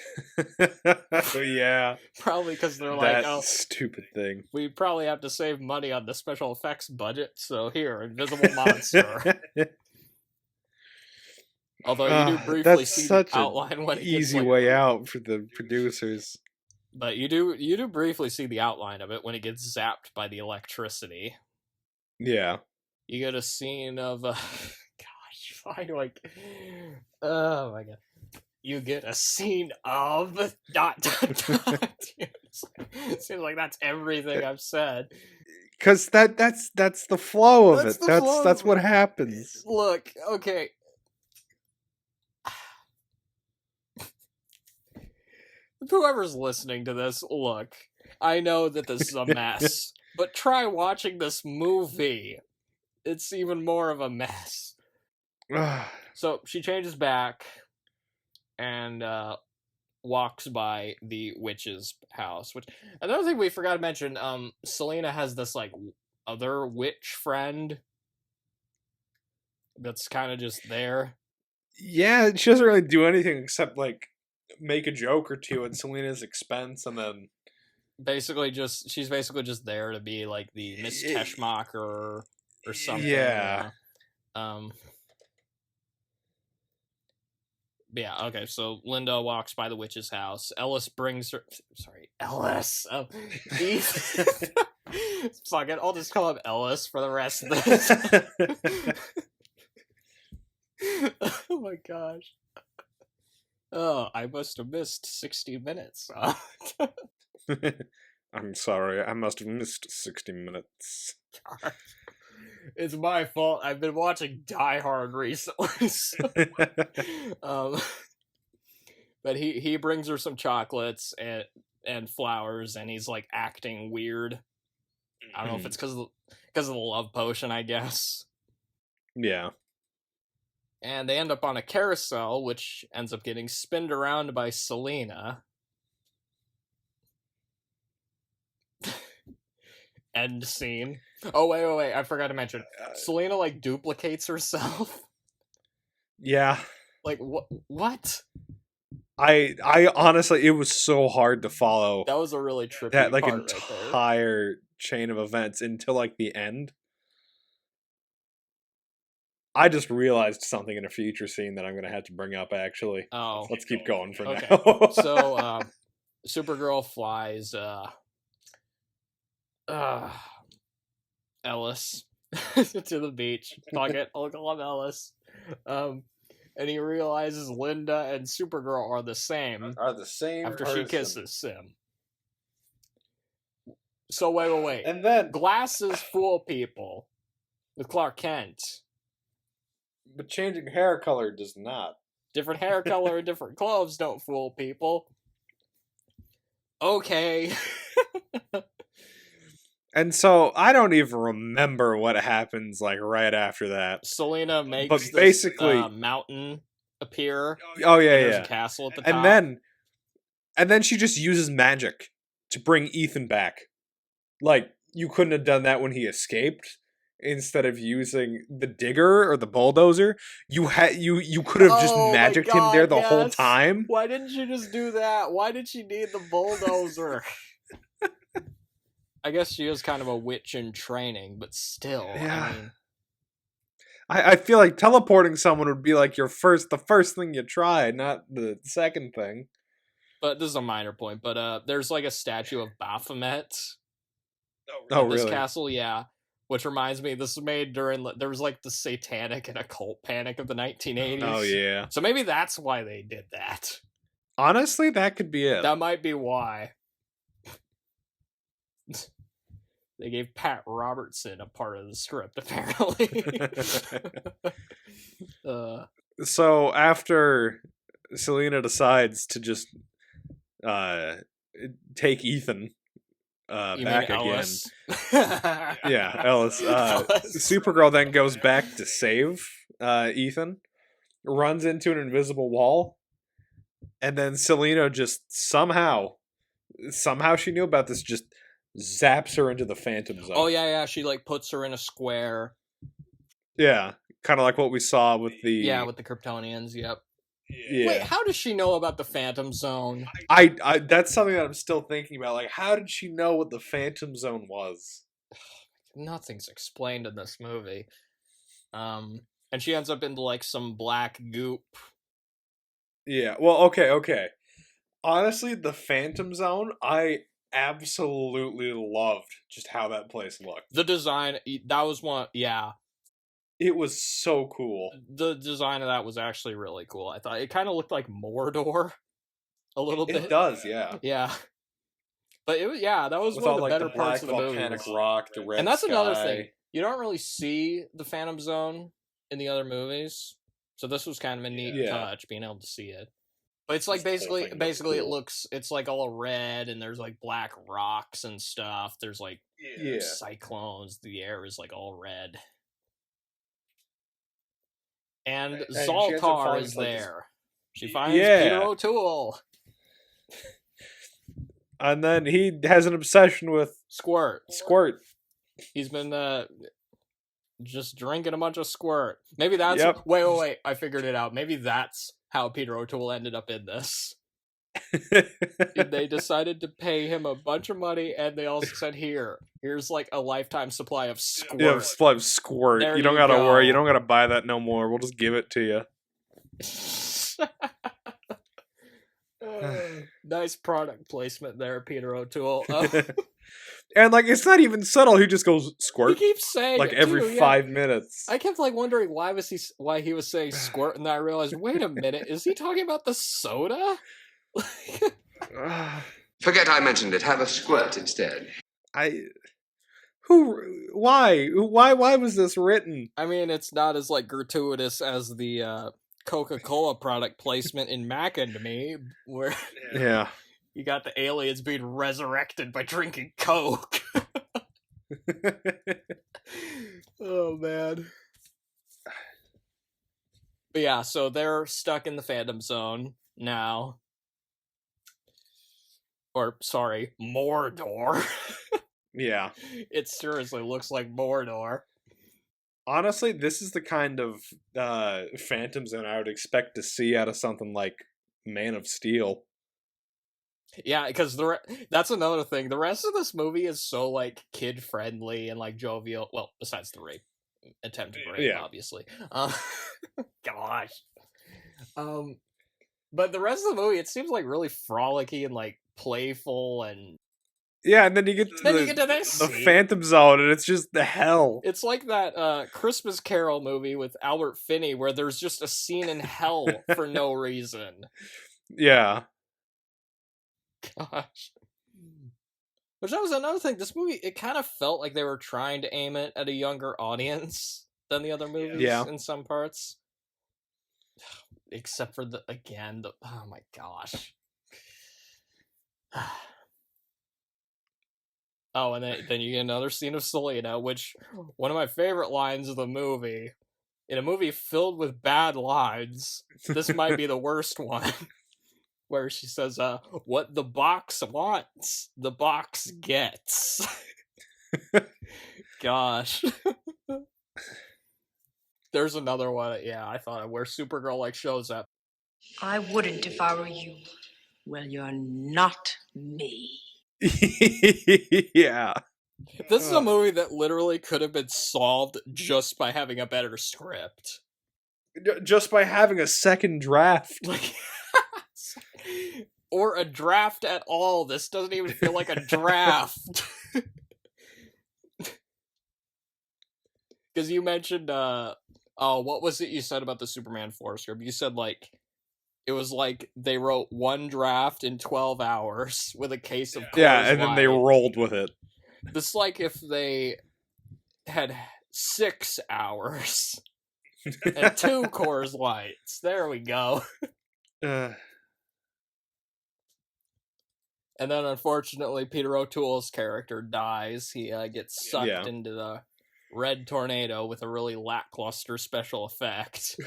Yeah. Probably because they're like, that stupid thing. We probably have to save money on the special effects budget, so here, invisible monster. Although you do briefly see the outline when it gets, easy way out for the producers. But you do briefly see the outline of it when it gets zapped by the electricity. Yeah. You get a scene of gosh, why do I... Oh my god. You get a scene of ... It seems like that's everything I've said. Because that's the flow of it. That's what happens. Look, okay. Whoever's listening to this, look, I know that this is a mess, but try watching this movie. It's even more of a mess. So she changes back and walks by the witch's house. Which, another thing we forgot to mention, Selena has this like other witch friend that's kind of just there. Yeah, she doesn't really do anything except like make a joke or two at Selena's expense, and then she's basically just there to be like the Miss Teschmacher or something. Yeah. Yeah, okay, so Linda walks by the witch's house. Ellis brings her... Sorry, Ellis. Ethan... Fuck it, I'll just call him Ellis for the rest of this. Oh my gosh. Oh, I must have missed 60 minutes. I'm sorry, I must have missed 60 minutes. It's my fault. I've been watching Die Hard recently. So. But he brings her some chocolates and flowers, and he's like acting weird. I don't know if it's because of the love potion, I guess. Yeah. And they end up on a carousel, which ends up getting spinned around by Selena. End scene. Oh, wait. I forgot to mention. Selena, like, duplicates herself. Yeah. Like, what? I honestly, it was so hard to follow. That was a really trippy that, like, part entire chain of events until, like, the end. I just realized something in a future scene that I'm going to have to bring up, actually. Oh. Let's keep going for now. So, Supergirl flies, Ellis to the beach. Fuck it, I'll call him Ellis. And he realizes Linda and Supergirl are the same. After she kisses him. So wait. And then glasses fool people with Clark Kent. But changing hair color does not. Different hair color and different clothes don't fool people. Okay. And so I don't even remember what happens like right after that. Selena makes but this basically mountain appear. Oh yeah, There's yeah. a castle at the top. And then she just uses magic to bring Ethan back. Like, you couldn't have done that when he escaped. Instead of using the digger or the bulldozer, you could have just magicked him there the whole time. Why didn't you just do that? Why did she need the bulldozer? I guess she is kind of a witch in training, but still, yeah. I mean... I feel like teleporting someone would be like the first thing you try, not the second thing. But this is a minor point, but there's like a statue of Baphomet. Oh, this really? castle, yeah. Which reminds me, this was made during, there was like the satanic and occult panic of the 1980s. Oh, yeah. So maybe that's why they did that. Honestly, that could be it. That might be why. They gave Pat Robertson a part of the script, apparently. So after Selena decides to just take Ethan back again. Yeah, Ellis. Supergirl then goes back to save Ethan, runs into an invisible wall, and then Selena just somehow she knew about this, just zaps her into the Phantom Zone. Oh yeah, she like puts her in a square. Yeah, kind of like what we saw with the... Yeah, with the Kryptonians, yep. Yeah. Wait, how does she know about the Phantom Zone? I that's something that I'm still thinking about. Like, how did she know what the Phantom Zone was? Nothing's explained in this movie. And she ends up into like some black goop. Yeah, well, okay. Honestly, the Phantom Zone, I absolutely loved just how that place looked. The design, that was one, yeah. It was so cool. The design of that was actually really cool. I thought it kind of looked like Mordor a little bit. It does, yeah. Yeah. But it was, yeah, that was with one all, of the like, better the parts of the movie. volcanic rock, the red and that's sky. another thing. You don't really see the Phantom Zone in the other movies. So this was kind of a neat touch, being able to see it. But it's like basically cool. It's like all red, and there's like black rocks and stuff. There's like cyclones. The air is like all red. And Zoltar is there. She finds Peter O'Toole. And then he has an obsession with Squirt. He's been just drinking a bunch of Squirt. Maybe that's... Wait. I figured it out. Maybe that's how Peter O'Toole ended up in this. They decided to pay him a bunch of money, and they also said, here's like a lifetime supply of Yeah, squirt. squirt. There You don't you gotta worry. You go. don't gotta buy that no more. We'll just give it to you. Nice product placement there, Peter O'Toole. And like, it's not even subtle. He just goes He squirt keeps saying like it every too, 5 minutes. I kept like wondering why he was saying squirt, and then I realized, wait a minute, is he talking about the soda? Forget I mentioned it. Have a squirt instead. Why was this written? I mean, it's not as like gratuitous as the Coca-Cola product placement in Mac and Me, where Yeah. you got the aliens being resurrected by drinking Coke. Oh man. But yeah, so they're stuck in the Phantom Zone now. Or, sorry, Mordor. Yeah. It seriously looks like Mordor. Honestly, this is the kind of Phantom Zone I would expect to see out of something like Man of Steel. Yeah, because that's another thing. The rest of this movie is so, like, kid-friendly and, like, jovial. Well, besides the rape. Attempted rape, Yeah. obviously. Gosh. But the rest of the movie, it seems, like, really frolicky and, like, playful and... Yeah, and then you get to the Phantom Zone, and it's just the hell. It's like that Christmas Carol movie with Albert Finney, where there's just a scene in hell for no reason. Yeah. Gosh. Which that was another thing. This movie, it kind of felt like they were trying to aim it at a younger audience than the other movies in some parts. Except for oh my gosh. Oh, and then you get another scene of Selena, which, one of my favorite lines of the movie, in a movie filled with bad lines, this might be the worst one, where she says, what the box wants, the box gets. Gosh. There's another one, I thought, where Supergirl, like, shows up. I wouldn't if I were you. Well, you're not me. Yeah. This is a movie that literally could have been solved just by having a better script. Just by having a second draft. Or a draft at all. This doesn't even feel like a draft. Because you mentioned, what was it you said about the Superman 4 script? You said, like, it was like they wrote one draft in 12 hours with a case of Coors and then they rolled with it. This is like if they had 6 hours and 2 Coors Lights. There we go. And then, unfortunately, Peter O'Toole's character dies. He gets sucked into the red tornado with a really lackluster special effect.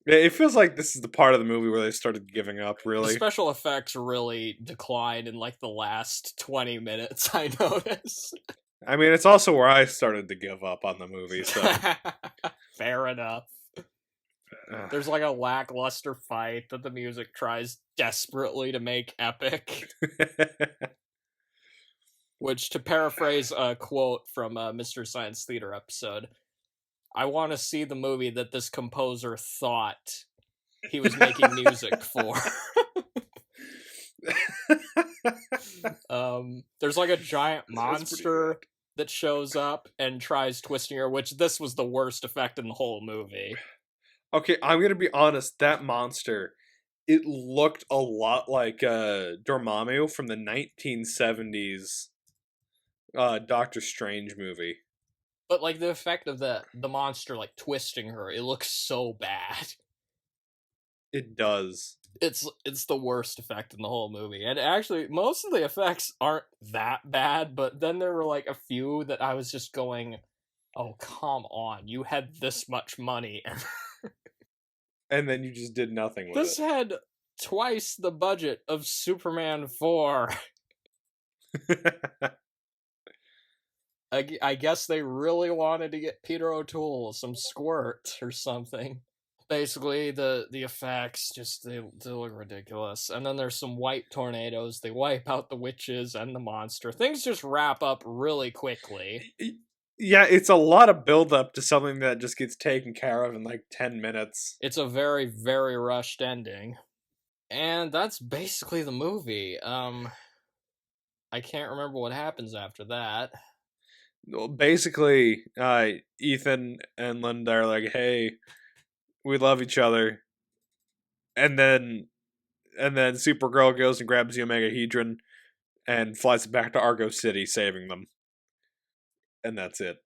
It feels like this is the part of the movie where they started giving up, really. The special effects really declined in, like, the last 20 minutes, I noticed. I mean, it's also where I started to give up on the movie, so... Fair enough. There's, like, a lackluster fight that the music tries desperately to make epic. Which, to paraphrase a quote from a Mr. Science Theater episode, I want to see the movie that this composer thought he was making music for. There's like a giant monster that shows up and tries twisting her, which this was the worst effect in the whole movie. Okay, I'm gonna be honest, that monster, it looked a lot like Dormammu from the 1970s Doctor Strange movie. But, like, the effect of the monster, like, twisting her, it looks so bad. It does. It's the worst effect in the whole movie. And actually, most of the effects aren't that bad, but then there were, like, a few that I was just going, oh, come on, you had this much money. And then you just did nothing with it. This had twice the budget of Superman 4. I guess they really wanted to get Peter O'Toole some squirt or something. Basically, the effects just they look ridiculous. And then there's some white tornadoes. They wipe out the witches and the monster. Things just wrap up really quickly. Yeah, it's a lot of build up to something that just gets taken care of in like 10 minutes. It's a very, very rushed ending. And that's basically the movie. I can't remember what happens after that. Well, basically, Ethan and Linda are like, "Hey, we love each other," and then Supergirl goes and grabs the Omega Hedron and flies back to Argo City, saving them, and that's it.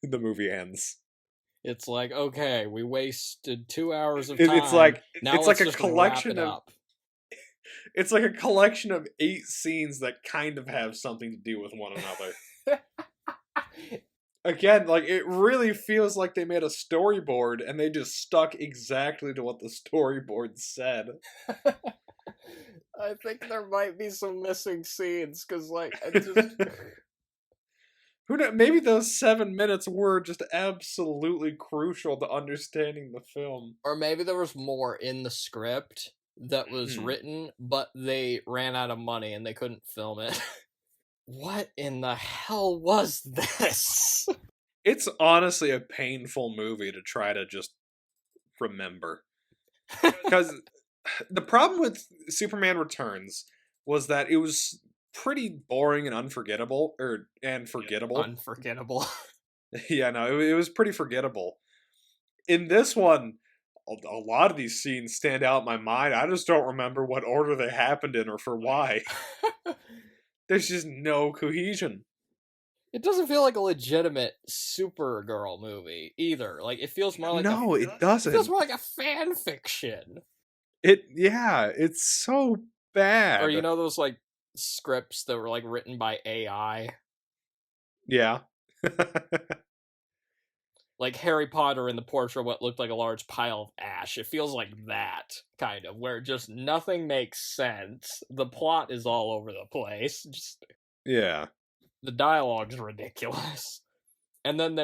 The movie ends. It's like, okay, we wasted 2 hours of time. It's like now it's let's like a just collection wrap it of up. it's like a collection of 8 scenes that kind of have something to do with one another. Again, like, it really feels like they made a storyboard and they just stuck exactly to what the storyboard said. I think there might be some missing scenes because, like, I just Who knows? Maybe those 7 minutes were just absolutely crucial to understanding the film. or maybe there was more in the script that was written, but they ran out of money and they couldn't film it. What in the hell was this? It's honestly a painful movie to try to just remember. Because the problem with Superman Returns was that it was pretty boring and unforgettable, forgettable. Unforgettable. Yeah, no, it was pretty forgettable. In this one, a lot of these scenes stand out in my mind. I just don't remember what order they happened in or for why. There's just no cohesion. It doesn't feel like a legitimate Supergirl movie either. Like it feels more like No, it It doesn't. feels more like a fan fiction. It's so bad. Or you know those like scripts that were like written by AI, Yeah. like Harry Potter in the portrait of what looked like a large pile of ash. It feels like that kind of where just nothing makes sense. The plot is all over the place. Just Yeah. the dialogue's ridiculous. And then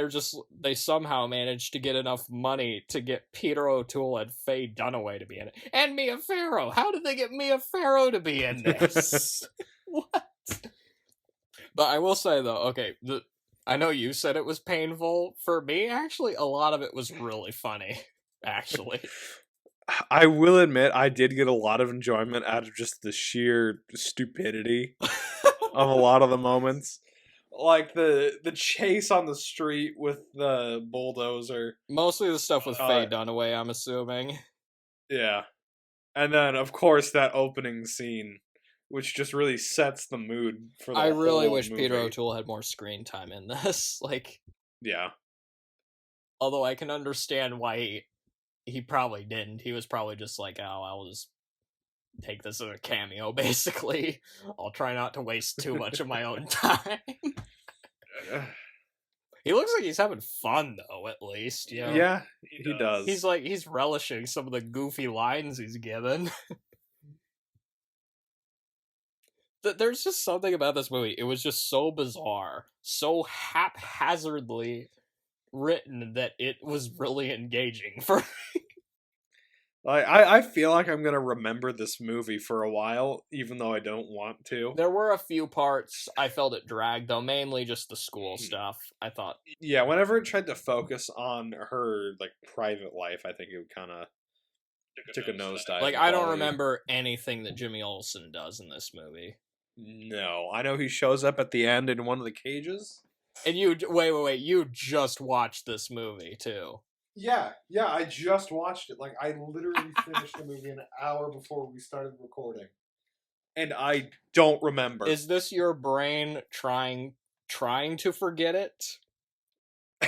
they somehow managed to get enough money to get Peter O'Toole and Faye Dunaway to be in it. And Mia Farrow. How did they get Mia Farrow to be in this? What? But I will say though, okay, I know you said it was painful. For me, actually, a lot of it was really funny. Actually, I will admit I did get a lot of enjoyment out of just the sheer stupidity of a lot of the moments. Like the chase on the street with the bulldozer. mostly the stuff with Faye Dunaway, I'm assuming. Yeah. And then, of course, that opening scene, which just really sets the mood for the I really whole wish movie. Peter O'Toole had more screen time in this. Like, Yeah. although I can understand why he probably didn't. He was probably just like, oh, I'll just take this as a cameo, basically. I'll try not to waste too much of my own time. He looks like he's having fun, though, at least. You know? Yeah, he does. He's relishing some of the goofy lines he's given. There's just something about this movie. It was just so bizarre, so haphazardly written that it was really engaging for me. I feel like I'm gonna remember this movie for a while, even though I don't want to. There were a few parts I felt it dragged, though, mainly just the school stuff. I thought, Yeah, whenever it tried to focus on her like private life, I think it kind of took a nosedive. like, I don't remember anything that Jimmy Olsen does in this movie. No, I know he shows up at the end in one of the cages. And you wait, you just watched this movie too. Yeah, I just watched it. Like, I literally finished the movie an hour before we started recording. And I don't remember. Is this your brain trying to forget it?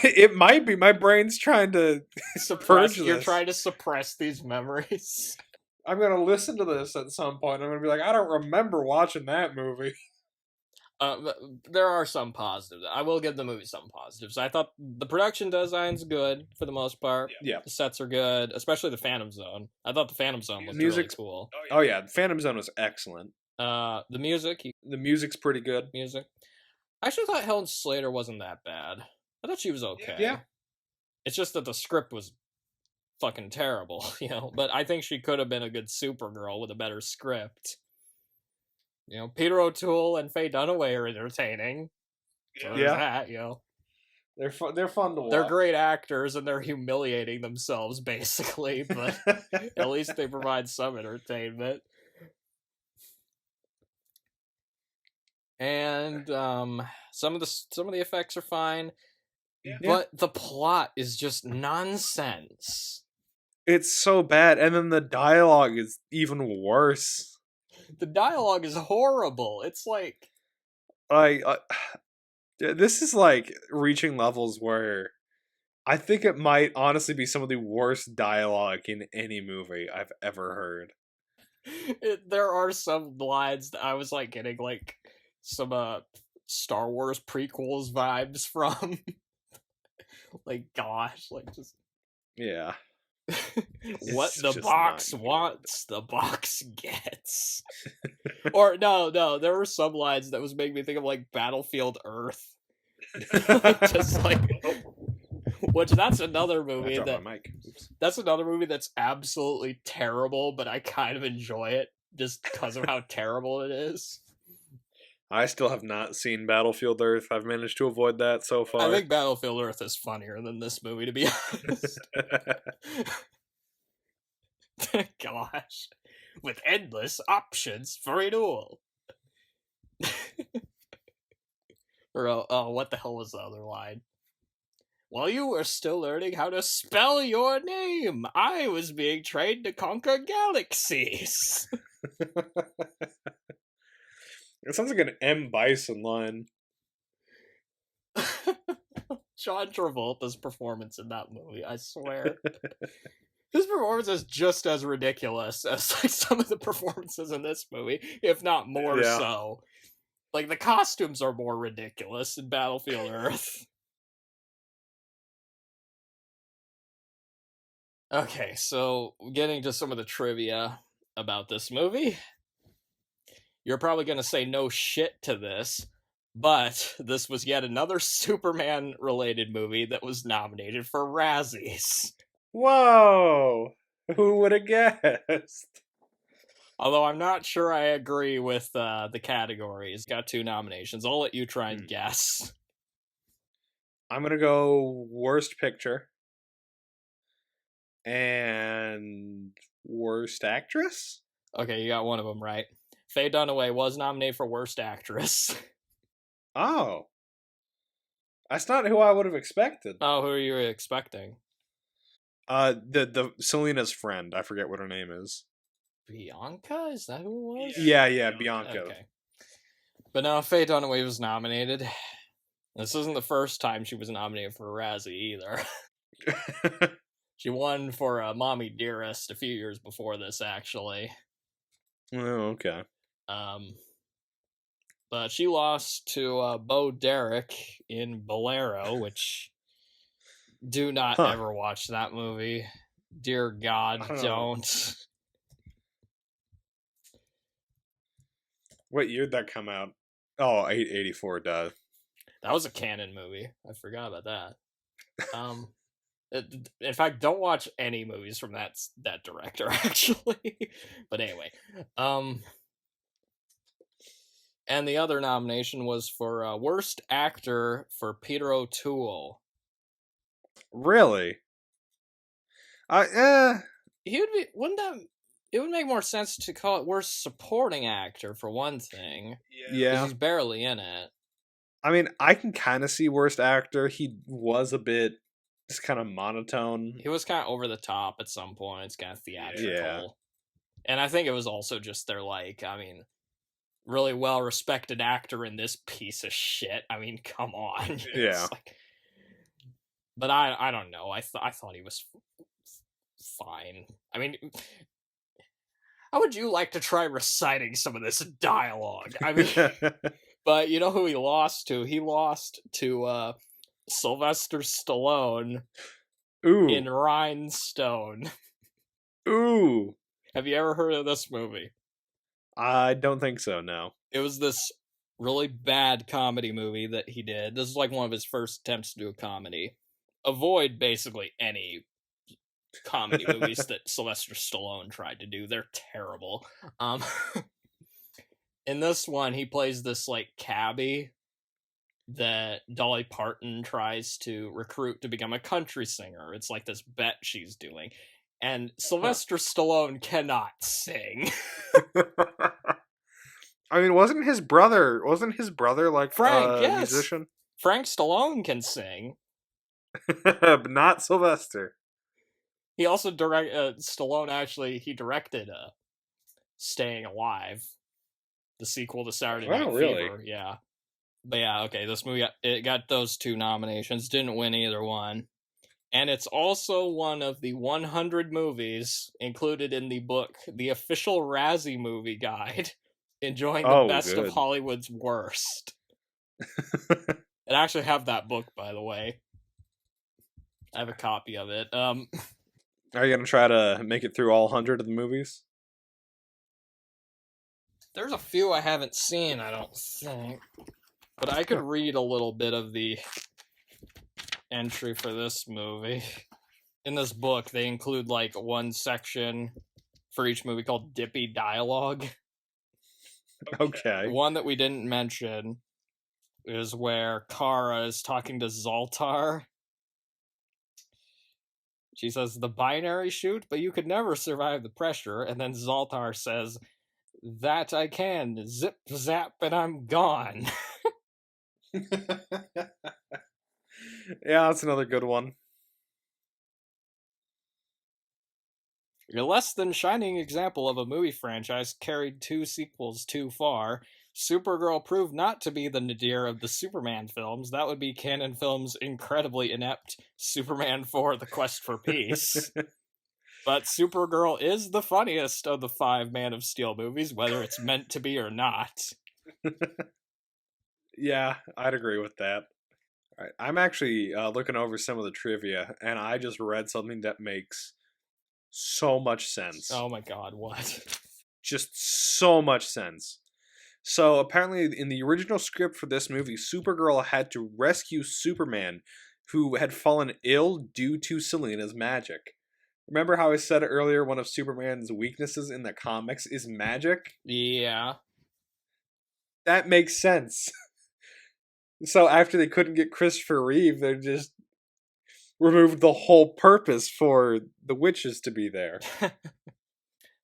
It might be. My brain's trying to purge this. You're trying to suppress these memories. I'm going to listen to this at some point. I'm going to be like, I don't remember watching that movie. There are some positives. I will give the movie some positives. I thought the production design's good for the most part. Yeah. The sets are good, especially the Phantom Zone. I thought the Phantom Zone was really cool. Oh yeah, Phantom Zone was excellent. The music. The music's pretty good. Music. I actually thought Helen Slater wasn't that bad. I thought she was okay. Yeah. It's just that the script was fucking terrible, But I think she could have been a good Supergirl with a better script. Peter O'Toole and Faye Dunaway are entertaining. So there's that, They're fun to watch. They're great actors, and they're humiliating themselves, basically, but at least they provide some entertainment. And some of the effects are fine, but the plot is just nonsense. It's so bad, and then the dialogue is even worse. The dialogue is horrible. It's like this is like reaching levels where I think it might honestly be some of the worst dialogue in any movie I've ever heard. There are some lines that I was like getting like some Star Wars prequels vibes from. Like, gosh, like just yeah. What the box wants, the box gets. Or no, there were some lines that was making me think of like Battlefield Earth. Just like, which that's another movie that's another movie that's absolutely terrible, but I kind of enjoy it just because of how terrible it is. I still have not seen Battlefield Earth. I've managed to avoid that so far. I think Battlefield Earth is funnier than this movie, to be honest. Gosh. With endless options for renewal. Or, what the hell was the other line? While you were still learning how to spell your name, I was being trained to conquer galaxies. It sounds like an M. Bison line. John Travolta's performance in that movie, I swear. His performance is just as ridiculous as like some of the performances in this movie, if not more so. Like, the costumes are more ridiculous in Battlefield Earth. Okay, so getting to some of the trivia about this movie. You're probably going to say no shit to this, but this was yet another Superman-related movie that was nominated for Razzies. Whoa! Who would have guessed? Although I'm not sure I agree with the categories. Got 2 nominations. I'll let you try and guess. I'm going to go Worst Picture and Worst Actress? Okay, you got one of them right. Faye Dunaway was nominated for Worst Actress. Oh. That's not who I would have expected. Oh, who are you expecting? The Selena's friend. I forget what her name is. Bianca? Is that who it was? Yeah, Bianca. Okay. But no, Faye Dunaway was nominated. This isn't the first time she was nominated for a Razzie either. She won for Mommy Dearest a few years before this, actually. Oh, okay. But she lost to Bo Derek in Bolero, which do not ever watch that movie. Dear God, don't. What year did that come out? Oh, 84 does. That was a canon movie. I forgot about that. In fact, don't watch any movies from that director, actually. But anyway, and the other nomination was for Worst Actor for Peter O'Toole. Really? He would be. It would make more sense to call it Worst Supporting Actor for one thing. Yeah. He's barely in it. I mean, I can kind of see Worst Actor. He was a bit just kind of monotone. He was kind of over the top at some points, kind of theatrical. Yeah. And I think it was also just really well-respected actor in this piece of shit. I mean, come on. Yeah. But I don't know. I thought he was fine. I mean, how would you like to try reciting some of this dialogue? I mean, but you know who he lost to? He lost to Sylvester Stallone in Rhinestone. Ooh. Have you ever heard of this movie? I don't think so, no. It was this really bad comedy movie that he did. This is like one of his first attempts to do a comedy. Avoid basically any comedy movies that Sylvester Stallone tried to do. They're terrible. In this one, he plays this like cabbie that Dolly Parton tries to recruit to become a country singer. It's like this bet she's doing. And Sylvester Stallone cannot sing. I mean, wasn't his brother like Frank, a yes. musician? Frank Stallone can sing. But not Sylvester. He also Stallone actually, he directed Staying Alive, the sequel to Saturday Night Fever. Yeah. But yeah, okay, this movie, it got those 2 nominations, didn't win either one. And it's also one of the 100 movies included in the book, The Official Razzie Movie Guide, enjoying the best of Hollywood's worst. I actually have that book, by the way. I have a copy of it. Are you going to try to make it through all 100 of the movies? There's a few I haven't seen, I don't think. But I could read a little bit of the entry for this movie. In this book, they include like one section for each movie called Dippy Dialogue. Okay. One that we didn't mention is where Kara is talking to Zoltar. She says, "The binary shoot, but you could never survive the pressure." And then Zoltar says, "That I can. Zip, zap, and I'm gone." Yeah, that's another good one. A less than shining example of a movie franchise carried 2 sequels too far. Supergirl proved not to be the nadir of the Superman films. That would be Canon Films' incredibly inept Superman 4: The Quest for Peace. But Supergirl is the funniest of the 5 Man of Steel movies, whether it's meant to be or not. Yeah, I'd agree with that. All right, I'm actually looking over some of the trivia, and I just read something that makes so much sense. Oh my god, what? Just so much sense. So apparently in the original script for this movie, Supergirl had to rescue Superman, who had fallen ill due to Selina's magic. Remember how I said earlier one of Superman's weaknesses in the comics is magic? Yeah. That makes sense. So after they couldn't get Christopher Reeve, they just removed the whole purpose for the witches to be there.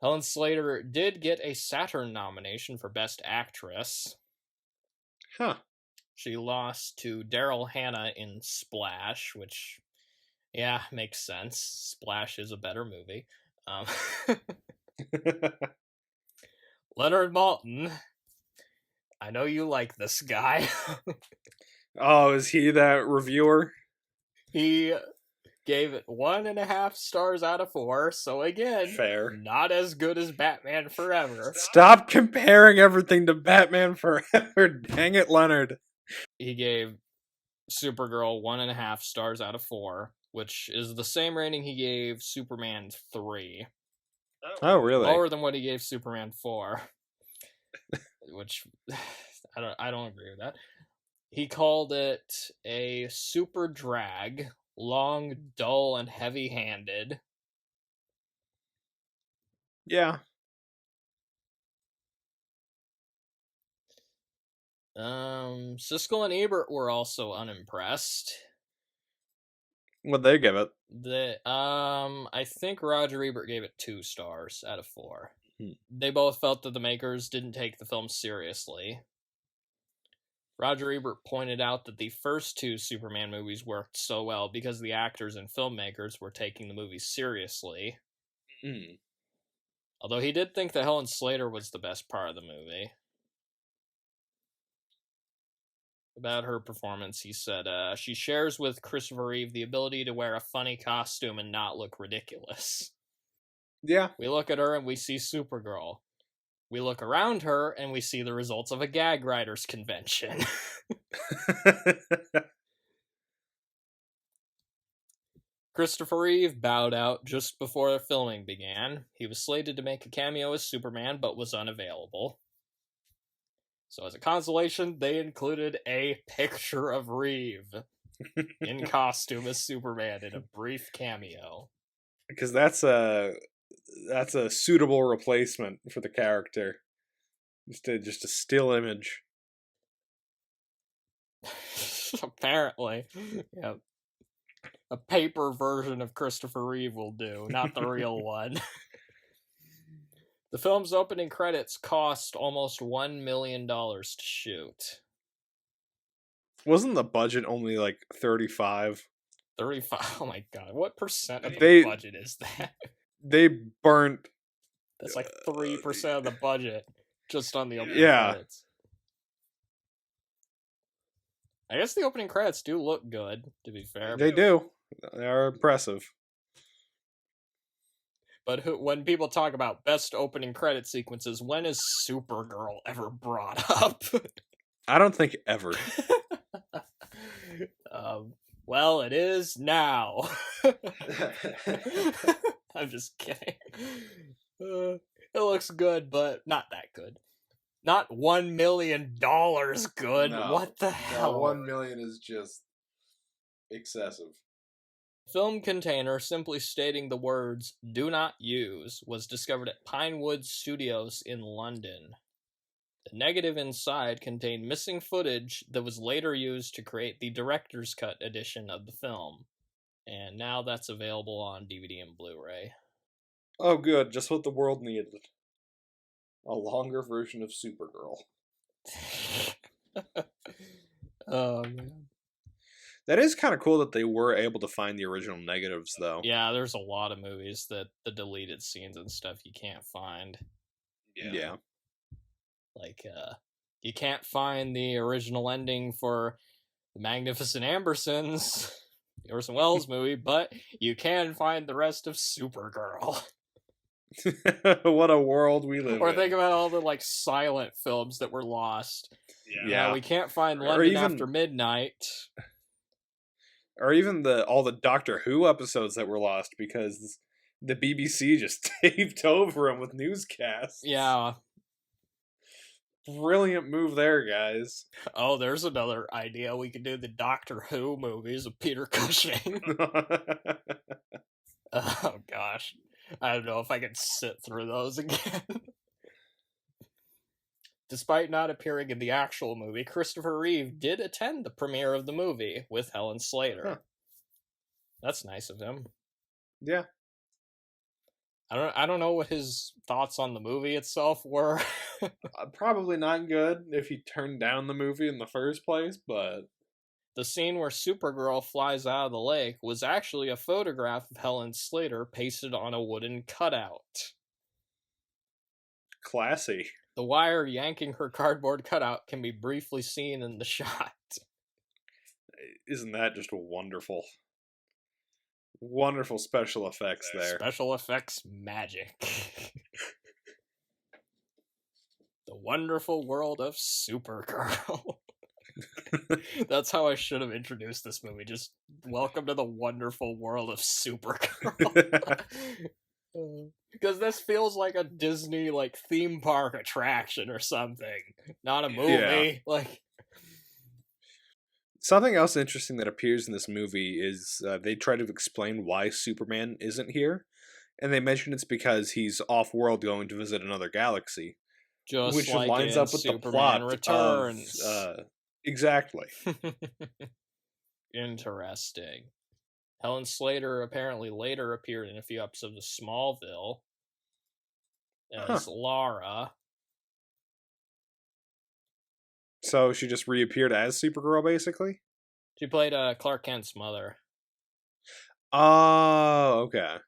Helen Slater did get a Saturn nomination for Best Actress. Huh. She lost to Daryl Hannah in Splash, which, yeah, makes sense. Splash is a better movie. Leonard Maltin. I know you like this guy. Oh, is he that reviewer? He gave it 1.5 stars out of 4, so again, fair. Not as good as Batman Forever. Stop comparing everything to Batman Forever, dang it, Leonard. He gave Supergirl 1.5 stars out of 4, which is the same rating he gave Superman 3. Oh, really? Lower than what he gave Superman 4. Which, I don't agree with that. He called it a super drag, long, dull, and heavy-handed. Yeah. Siskel and Ebert were also unimpressed. What'd they give it? I think Roger Ebert gave it 2 stars out of 4. They both felt that the makers didn't take the film seriously. Roger Ebert pointed out that the first 2 Superman movies worked so well because the actors and filmmakers were taking the movies seriously. Although he did think that Helen Slater was the best part of the movie. About her performance, he said, she shares with Christopher Reeve the ability to wear a funny costume and not look ridiculous. Yeah. We look at her and we see Supergirl. We look around her and we see the results of a gag writers convention. Christopher Reeve bowed out just before the filming began. He was slated to make a cameo as Superman, but was unavailable. So as a consolation, they included a picture of Reeve in costume as Superman in a brief cameo. because that's a suitable replacement for the character. Just a still image. Apparently. Yep. A paper version of Christopher Reeve will do, not the real one. The film's opening credits cost almost $1 million to shoot. Wasn't the budget only like 35? 35. Oh my god, what percent of the They budget is that? they burnt. That's like 3% of the budget just on the opening Yeah. credits. I guess the opening credits do look good, to be fair. They do. They are impressive. But when people talk about best opening credit sequences, when is Supergirl ever brought up? I don't think ever. Well, it is now. I'm just kidding. It looks good, but not that good. Not $1 million good. No. What the hell? 1 million is just excessive. Film container simply stating the words "do not use" was discovered at Pinewood Studios in London. The negative inside contained missing footage that was later used to create the director's cut edition of the film. And now that's available on DVD and Blu-ray. Oh, good. Just what the world needed. A longer version of Supergirl. Oh, man. That is kind of cool that they were able to find the original negatives, though. Yeah, there's a lot of movies that the deleted scenes and stuff you can't find. Yeah. Like, you can't find the original ending for The Magnificent Ambersons, the Orson Welles movie, but you can find the rest of Supergirl. What a world we live Or in. think about all the, like, silent films that were lost. Yeah. We can't find Or London even- After Midnight. Or even all the Doctor Who episodes that were lost because the BBC just taped over them with newscasts. Yeah. Brilliant move there, guys. Oh, there's another idea. We could do the Doctor Who movies of Peter Cushing. Oh, gosh. I don't know if I could sit through those again. Despite not appearing in the actual movie, Christopher Reeve did attend the premiere of the movie with Helen Slater. Huh. That's nice of him. Yeah. I don't know what his thoughts on the movie itself were. Probably not good if he turned down the movie in the first place, but The scene where Supergirl flies out of the lake was actually a photograph of Helen Slater pasted on a wooden cutout. classy. The wire yanking her cardboard cutout can be briefly seen in the shot. Isn't that just wonderful? Wonderful special effects there. Special effects magic. The wonderful world of Supergirl. That's how I should have introduced this movie. Just welcome to the wonderful world of Supergirl. Because this feels like a Disney theme park attraction or something, not a movie. Yeah. Like, Something else interesting that appears in this movie is they try to explain why Superman isn't here, and they mention it's because he's off-world going to visit another galaxy, just which like lines in up with the Superman plot Returns. of exactly. Interesting. Helen Slater apparently later appeared in a few episodes of Smallville as Lara. So she just reappeared as Supergirl, basically. She played Clark Kent's mother. Oh, okay.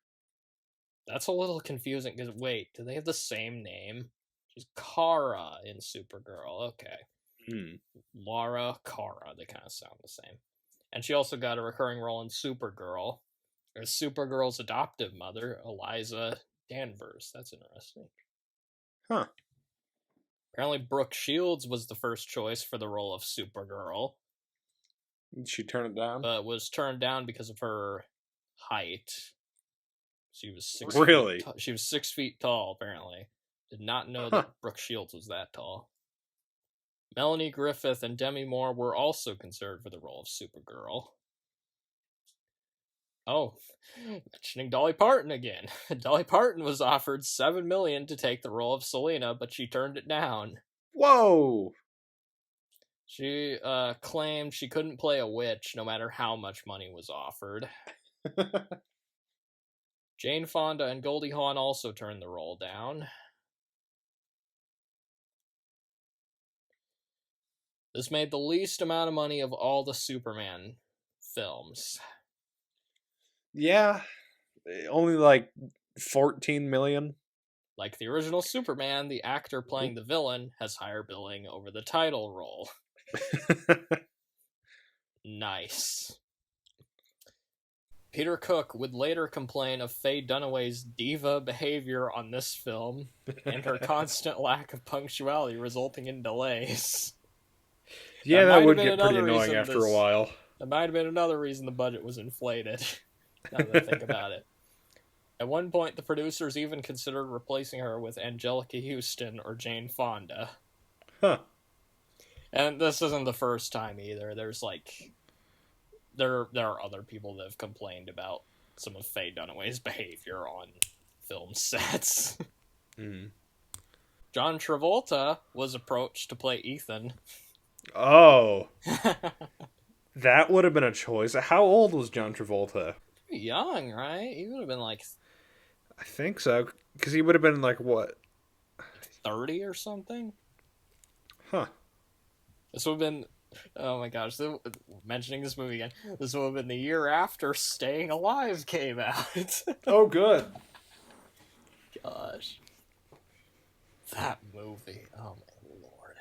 That's a little confusing because wait, do they have the same name? She's Kara in Supergirl. Okay. Lara, Kara, they kind of sound the same. And she also got a recurring role in Supergirl. There's Supergirl's adoptive mother, Eliza Danvers. That's interesting. Huh. Apparently Brooke Shields was the first choice for the role of Supergirl, Did she turn it down? but was turned down because of her height. She was 6 Really? feet she was 6 feet tall, apparently. Did not know that Brooke Shields was that tall. Melanie Griffith and Demi Moore were also considered for the role of Supergirl. Oh, mentioning Dolly Parton again. Dolly Parton was offered $7 million to take the role of Selena, but she turned it down. Whoa! She claimed she couldn't play a witch no matter how much money was offered. Jane Fonda and Goldie Hawn also turned the role down. This made the least amount of money of all the Superman films. Yeah, only like 14 million. Like the original Superman, the actor playing the villain has higher billing over the title role. Nice. Peter Cook would later complain of Faye Dunaway's diva behavior on this film and her constant lack of punctuality resulting in delays. Yeah, that would might have get been pretty another annoying reason after a while. That might have been another reason the budget was inflated, now that I think about it. At one point, the producers even considered replacing her with Angelica Houston or Jane Fonda. Huh. And this isn't the first time either. There's like... There are other people that have complained about some of Faye Dunaway's behavior on film sets. Mm. John Travolta was approached to play Ethan. Oh. That would have been a choice. How old was John Travolta? Young, right? He would have been like... I think so. Because he would have been like, what? 30 or something? Huh. This would have been... Oh my gosh, mentioning this movie again. This would have been the year after Staying Alive came out. Oh, good. Gosh. That movie. Oh my lord.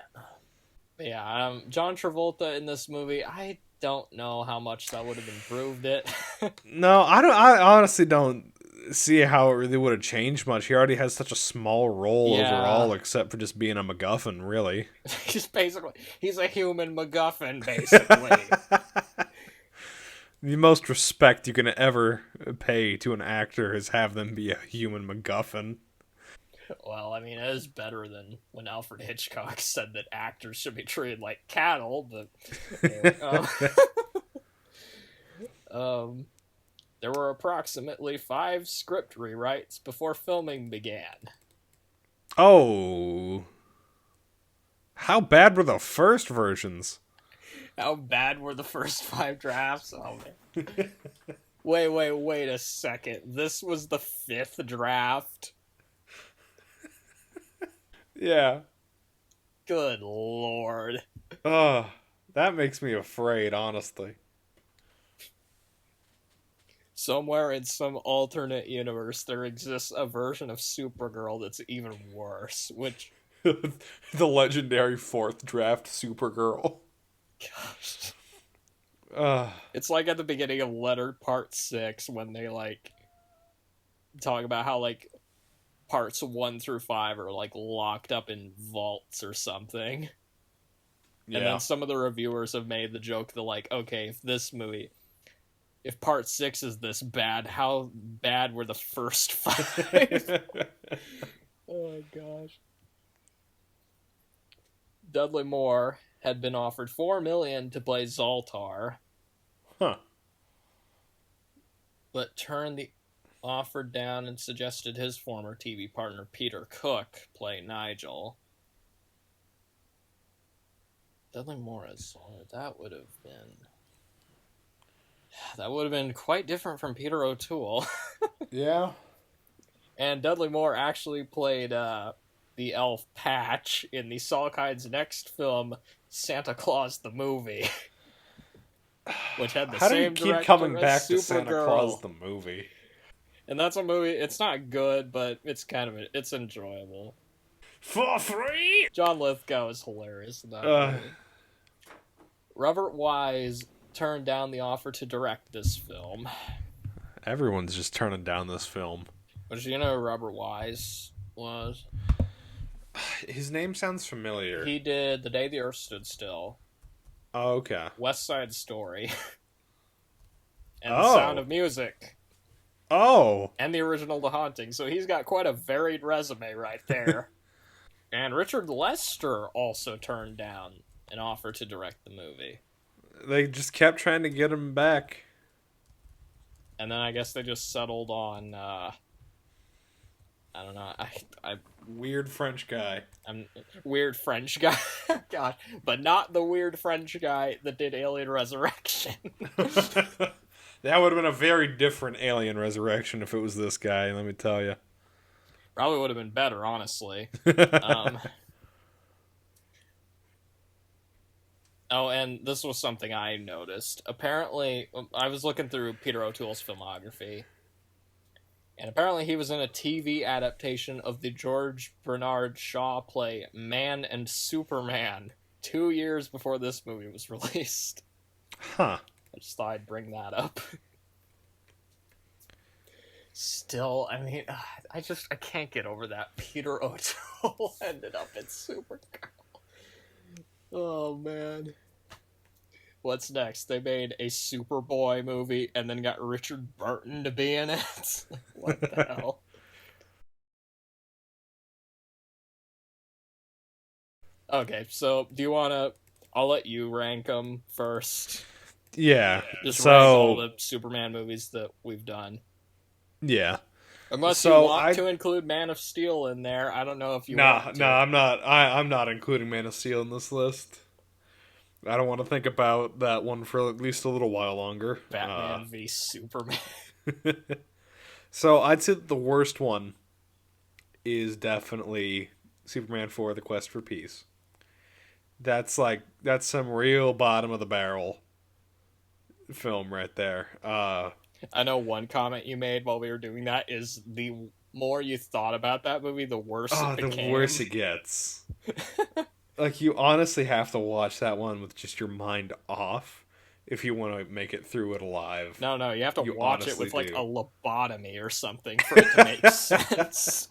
Yeah, John Travolta in this movie, I don't know how much that would have improved it. No, I honestly don't see how it really would have changed much. He already has such a small role overall, except for just being a MacGuffin, really. He's a human MacGuffin, basically. The most respect you can ever pay to an actor is have them be a human MacGuffin. Well, I mean, it is better than when Alfred Hitchcock said that actors should be treated like cattle, but anyway, there were approximately 5 script rewrites before filming began. Oh. How bad were the first versions? How bad were the first 5 drafts? Oh, man. Wait a second. This was the 5th draft? Yeah. Good lord. Oh, that makes me afraid, honestly. Somewhere in some alternate universe, there exists a version of Supergirl that's even worse, which... The legendary 4th draft Supergirl. Gosh. It's like at the beginning of Letter Part 6 when they, like, talk about how, like, parts 1 through 5 are, like, locked up in vaults or something. Yeah. And then some of the reviewers have made the joke that, like, okay, if part 6 is this bad, how bad were the first 5? Oh my gosh. Dudley Moore had been offered $4 million to play Zoltar. Huh. But turned the offer down and suggested his former TV partner Peter Cook play Nigel. Dudley Moore as Zoltar, that would have been quite different from Peter O'Toole. Yeah. And Dudley Moore actually played the elf Patch in the Salkind's next film, Santa Claus the Movie. Which had the same director. How do you keep coming back to Santa Claus the Movie? And that's a movie, it's not good, but it's it's enjoyable. For free? John Lithgow is hilarious in that movie. Robert Wise turned down the offer to direct this film. Everyone's just turning down this film. But you know who Robert Wise was? His name sounds familiar. He did The Day the Earth Stood Still. Oh, okay. West Side Story. And The Sound of Music. Oh. And the original The Haunting. So he's got quite a varied resume right there. And Richard Lester also turned down an offer to direct the movie. They just kept trying to get him back. And then I guess they just settled on, I don't know, Weird French guy. I'm weird French guy. God, but not the weird French guy that did Alien Resurrection. That would have been a very different Alien Resurrection if it was this guy, let me tell you. Probably would have been better, honestly. Oh, and this was something I noticed. Apparently, I was looking through Peter O'Toole's filmography, and apparently he was in a TV adaptation of the George Bernard Shaw play Man and Superman 2 years before this movie was released. Huh. I just thought I'd bring that up. Still, I mean, I can't get over that Peter O'Toole ended up in Supergirl. Oh, man. What's next? They made a Superboy movie and then got Richard Burton to be in it? What the hell? Okay, so do you want to... I'll let you rank them first. Yeah. Just so, rank all the Superman movies that we've done. Yeah. Unless so you want to include Man of Steel in there. I don't know if you want to. No, I'm not. I'm not including Man of Steel in this list. I don't want to think about that one for at least a little while longer. Batman v Superman. So I'd say the worst one is definitely Superman 4: The Quest for Peace. That's some real bottom of the barrel film right there. I know one comment you made while we were doing that is the more you thought about that movie, the worse it became. The worse it gets. Like, you honestly have to watch that one with just your mind off if you want to make it through it alive. No, you have to watch it with, like, do. a lobotomy or something for it to make sense.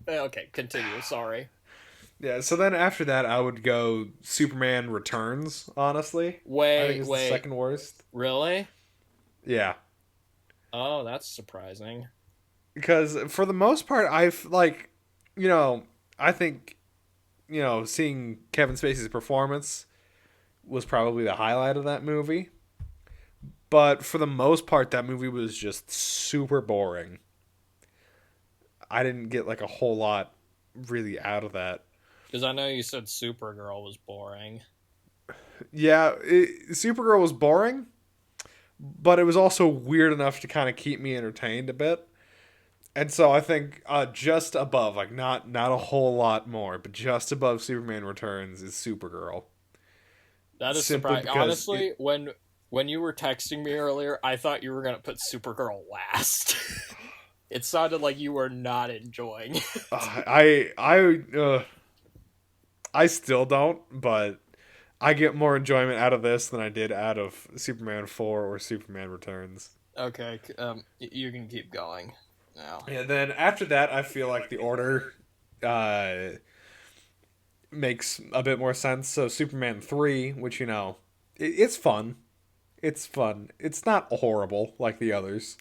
Okay, continue, sorry. Yeah, so then after that, I would go Superman Returns, honestly. I think it's the second worst. Really? Yeah. Oh, that's surprising. Because for the most part, I think, seeing Kevin Spacey's performance was probably the highlight of that movie. But for the most part, that movie was just super boring. I didn't get, like, a whole lot really out of that. Because I know you said Supergirl was boring. Yeah, Supergirl was boring, but it was also weird enough to kind of keep me entertained a bit. And so I think just above, like, not a whole lot more, but just above Superman Returns is Supergirl. That is surprising. Honestly, when you were texting me earlier, I thought you were going to put Supergirl last. It sounded like you were not enjoying it. I still don't, but I get more enjoyment out of this than I did out of Superman 4 or Superman Returns. Okay, you can keep going now. Yeah, then after that, I feel like the order makes a bit more sense. So Superman 3, which, it's fun. It's fun. It's not horrible like the others.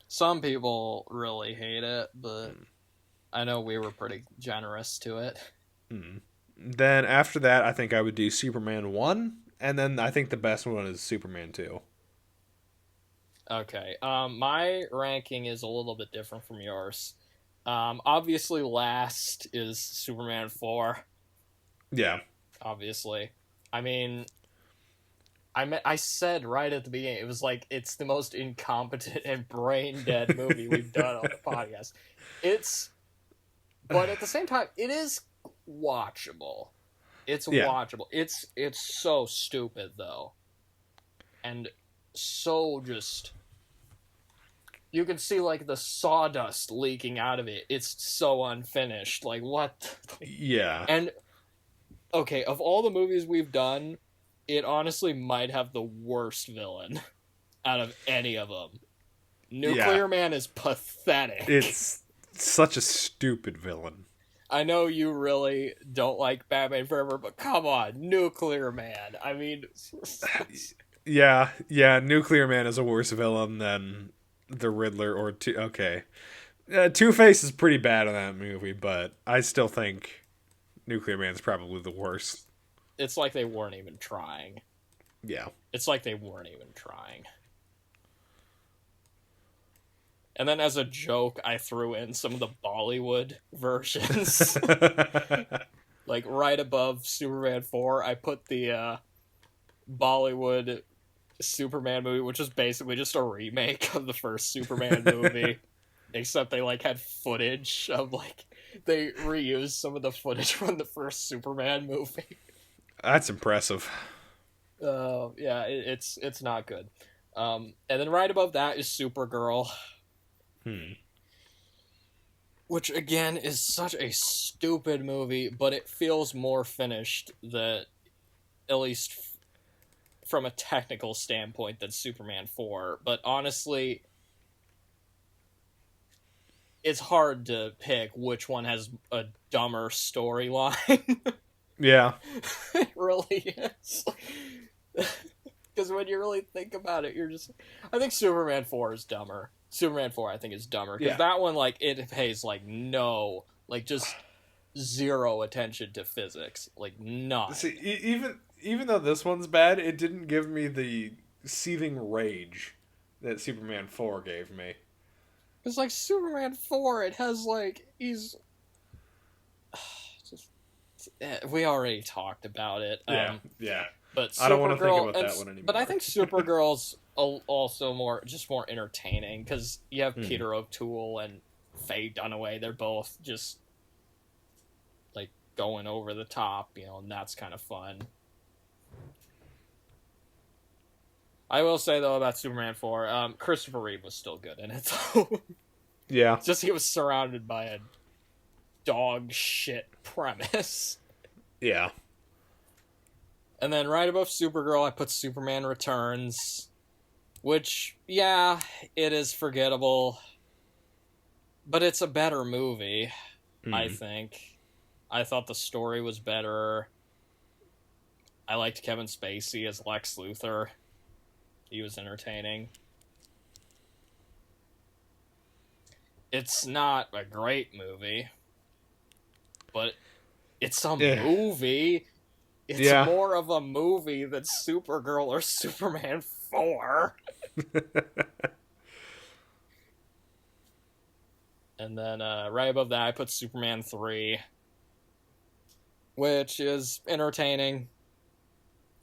Some people really hate it, but I know we were pretty generous to it. Then after that, I think I would do Superman 1, and then I think the best one is Superman 2. Okay, my ranking is a little bit different from yours. Obviously last is Superman 4. Yeah. Obviously. I mean, I said right at the beginning, it was like, it's the most incompetent and brain-dead movie we've done on the podcast. But at the same time, it is watchable. It's watchable. It's so stupid, though. And so just... You can see, like, the sawdust leaking out of it. It's so unfinished. Like, what? Yeah. And, okay, of all the movies we've done, it honestly might have the worst villain out of any of them. Nuclear Man is pathetic. It's such a stupid villain. I know you really don't like Batman Forever, but come on, Nuclear Man. I mean... Yeah, Nuclear Man is a worse villain than the Riddler or okay. Two-Face is pretty bad in that movie, but I still think Nuclear Man's probably the worst. It's like they weren't even trying. Yeah. It's like they weren't even trying. And then as a joke, I threw in some of the Bollywood versions. Like right above Superman 4, I put the Bollywood Superman movie, which is basically just a remake of the first Superman movie. Except they like had footage of like they reused some of the footage from the first Superman movie. That's impressive. Yeah, it's not good. And then right above that is Supergirl, which again is such a stupid movie, but it feels more finished that at least from a technical standpoint than Superman 4. But honestly, it's hard to pick which one has a dumber storyline. Yeah. It really is. Because when you really think about it, you're just... I think Superman 4 is dumber. Superman 4, I think, is dumber. Because that one, like, it pays, like, no... Like, just zero attention to physics. Like, none. See, even though this one's bad, it didn't give me the seething rage that Superman 4 gave me. It's like Superman 4, it has, like, he's... we already talked about it. Yeah. But Supergirl, I don't want to think about that one anymore. But I think Supergirl's also just more entertaining because you have Peter O'Toole and Faye Dunaway. They're both just like going over the top, and that's kind of fun. I will say though about Superman 4, Christopher Reeve was still good in it. Yeah, just he was surrounded by a dog shit premise. Yeah. And then right above Supergirl, I put Superman Returns, which, yeah, it is forgettable, but it's a better movie, I think. I thought the story was better. I liked Kevin Spacey as Lex Luthor. He was entertaining. It's not a great movie, but it's a movie. It's more of a movie than Supergirl or Superman 4. And then right above that, I put Superman 3, which is entertaining.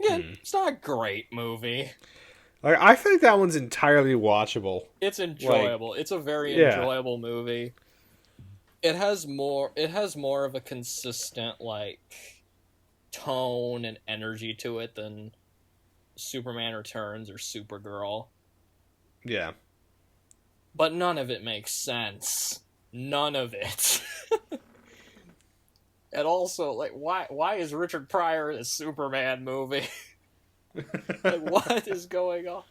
Yeah, it's not a great movie. Like, I think that one's entirely watchable. It's enjoyable. It's a very enjoyable movie. It has more of a consistent, like, tone and energy to it than Superman Returns or Supergirl. Yeah. But none of it makes sense. None of it. And also, like, why is Richard Pryor in a Superman movie? Like, what is going on?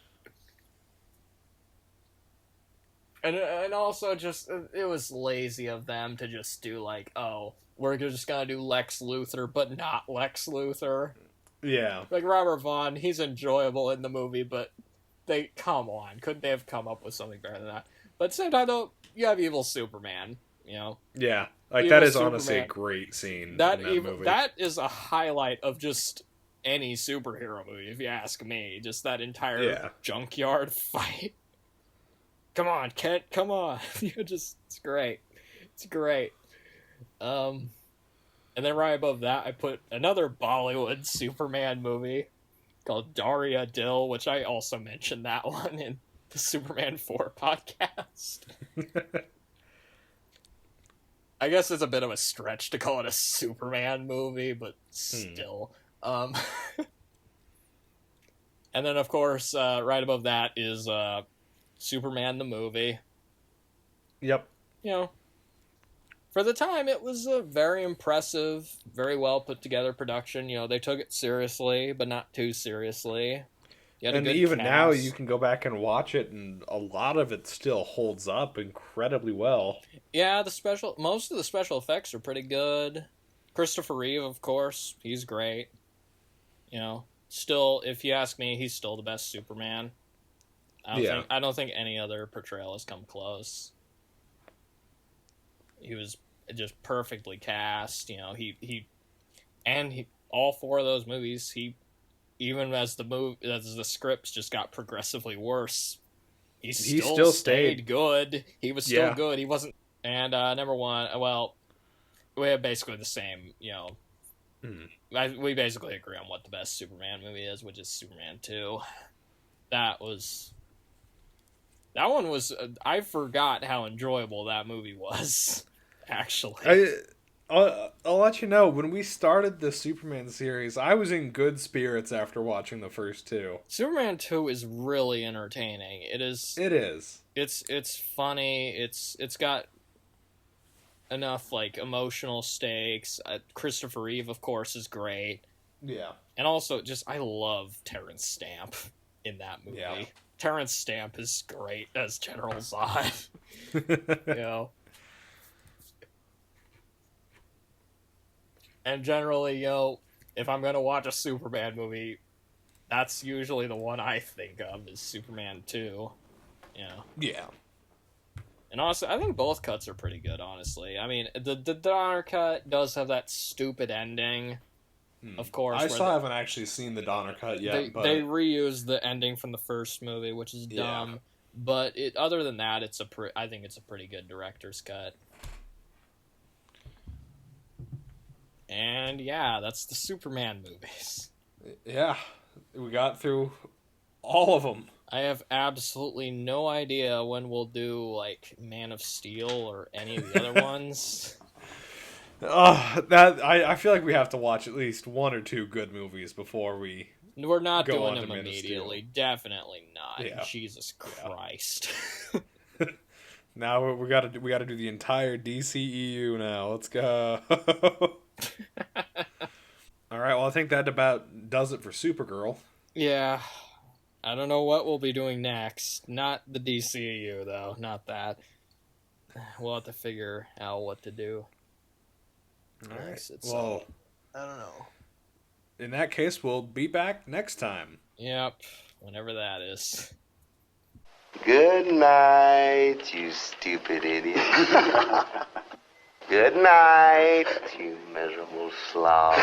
And also just, it was lazy of them to just do, like, oh, we're just gonna do Lex Luthor, but not Lex Luthor. Yeah. Like, Robert Vaughn, he's enjoyable in the movie, but come on, couldn't they have come up with something better than that? But at the same time, though, you have evil Superman, Yeah. Like, evil that is Superman. honestly a great scene That in that movie. That is a highlight of just any superhero movie, if you ask me. Just that entire junkyard fight. Come on, Kent, come on. It's great. It's great. And then right above that, I put another Bollywood Superman movie called Daria Dill, which I also mentioned that one in the Superman 4 podcast. I guess it's a bit of a stretch to call it a Superman movie, but still. And then, of course, right above that is Superman the movie. Yep. For the time, it was a very impressive, very well put together production. They took it seriously, but not too seriously. And even now, you can go back and watch it, and a lot of it still holds up incredibly well. Yeah, most of the special effects are pretty good. Christopher Reeve, of course, he's great. Still, if you ask me, he's still the best Superman. I don't think any other portrayal has come close. He was just perfectly cast. All 4 of those movies, he even as the scripts just got progressively worse, he still still stayed. stayed good. He was still Yeah. good. He wasn't. And number one, well, we have basically the same, we basically agree on what the best Superman movie is, which is Superman 2. That one was, I forgot how enjoyable that movie was, actually. I'll let you know, when we started the Superman series, I was in good spirits after watching the first two. Superman 2 is really entertaining. It is. It is. It's funny. It's got enough like emotional stakes. Christopher Reeve, of course, is great. Yeah. And also, I love Terrence Stamp in that movie. Yeah. Terrence Stamp is great as General Zod. And generally, if I'm gonna watch a Superman movie, that's usually the one I think of is Superman 2. Yeah. And honestly, I think both cuts are pretty good, honestly. I mean, the Donner cut does have that stupid ending, of course. I still haven't actually seen the Donner cut yet. They reused the ending from the first movie, which is dumb. Yeah. But other than that, I think it's a pretty good director's cut. And yeah, that's the Superman movies. Yeah, we got through all of them. I have absolutely no idea when we'll do, like, Man of Steel or any of the other ones. I feel like we have to watch at least one or two good movies before we... We're not go doing on to them Man of immediately. Steel. Definitely not. Yeah. Jesus Christ. Now we gotta do the entire DCEU now. Let's go. All right, well, I think that about does it for Supergirl. Yeah. I don't know what we'll be doing next. Not the DCU, though. Not that. We'll have to figure out what to do. All right. Next. Well, I don't know. In that case, we'll be back next time. Yep. Whenever that is. Good night, you stupid idiot. Good night, you miserable slob.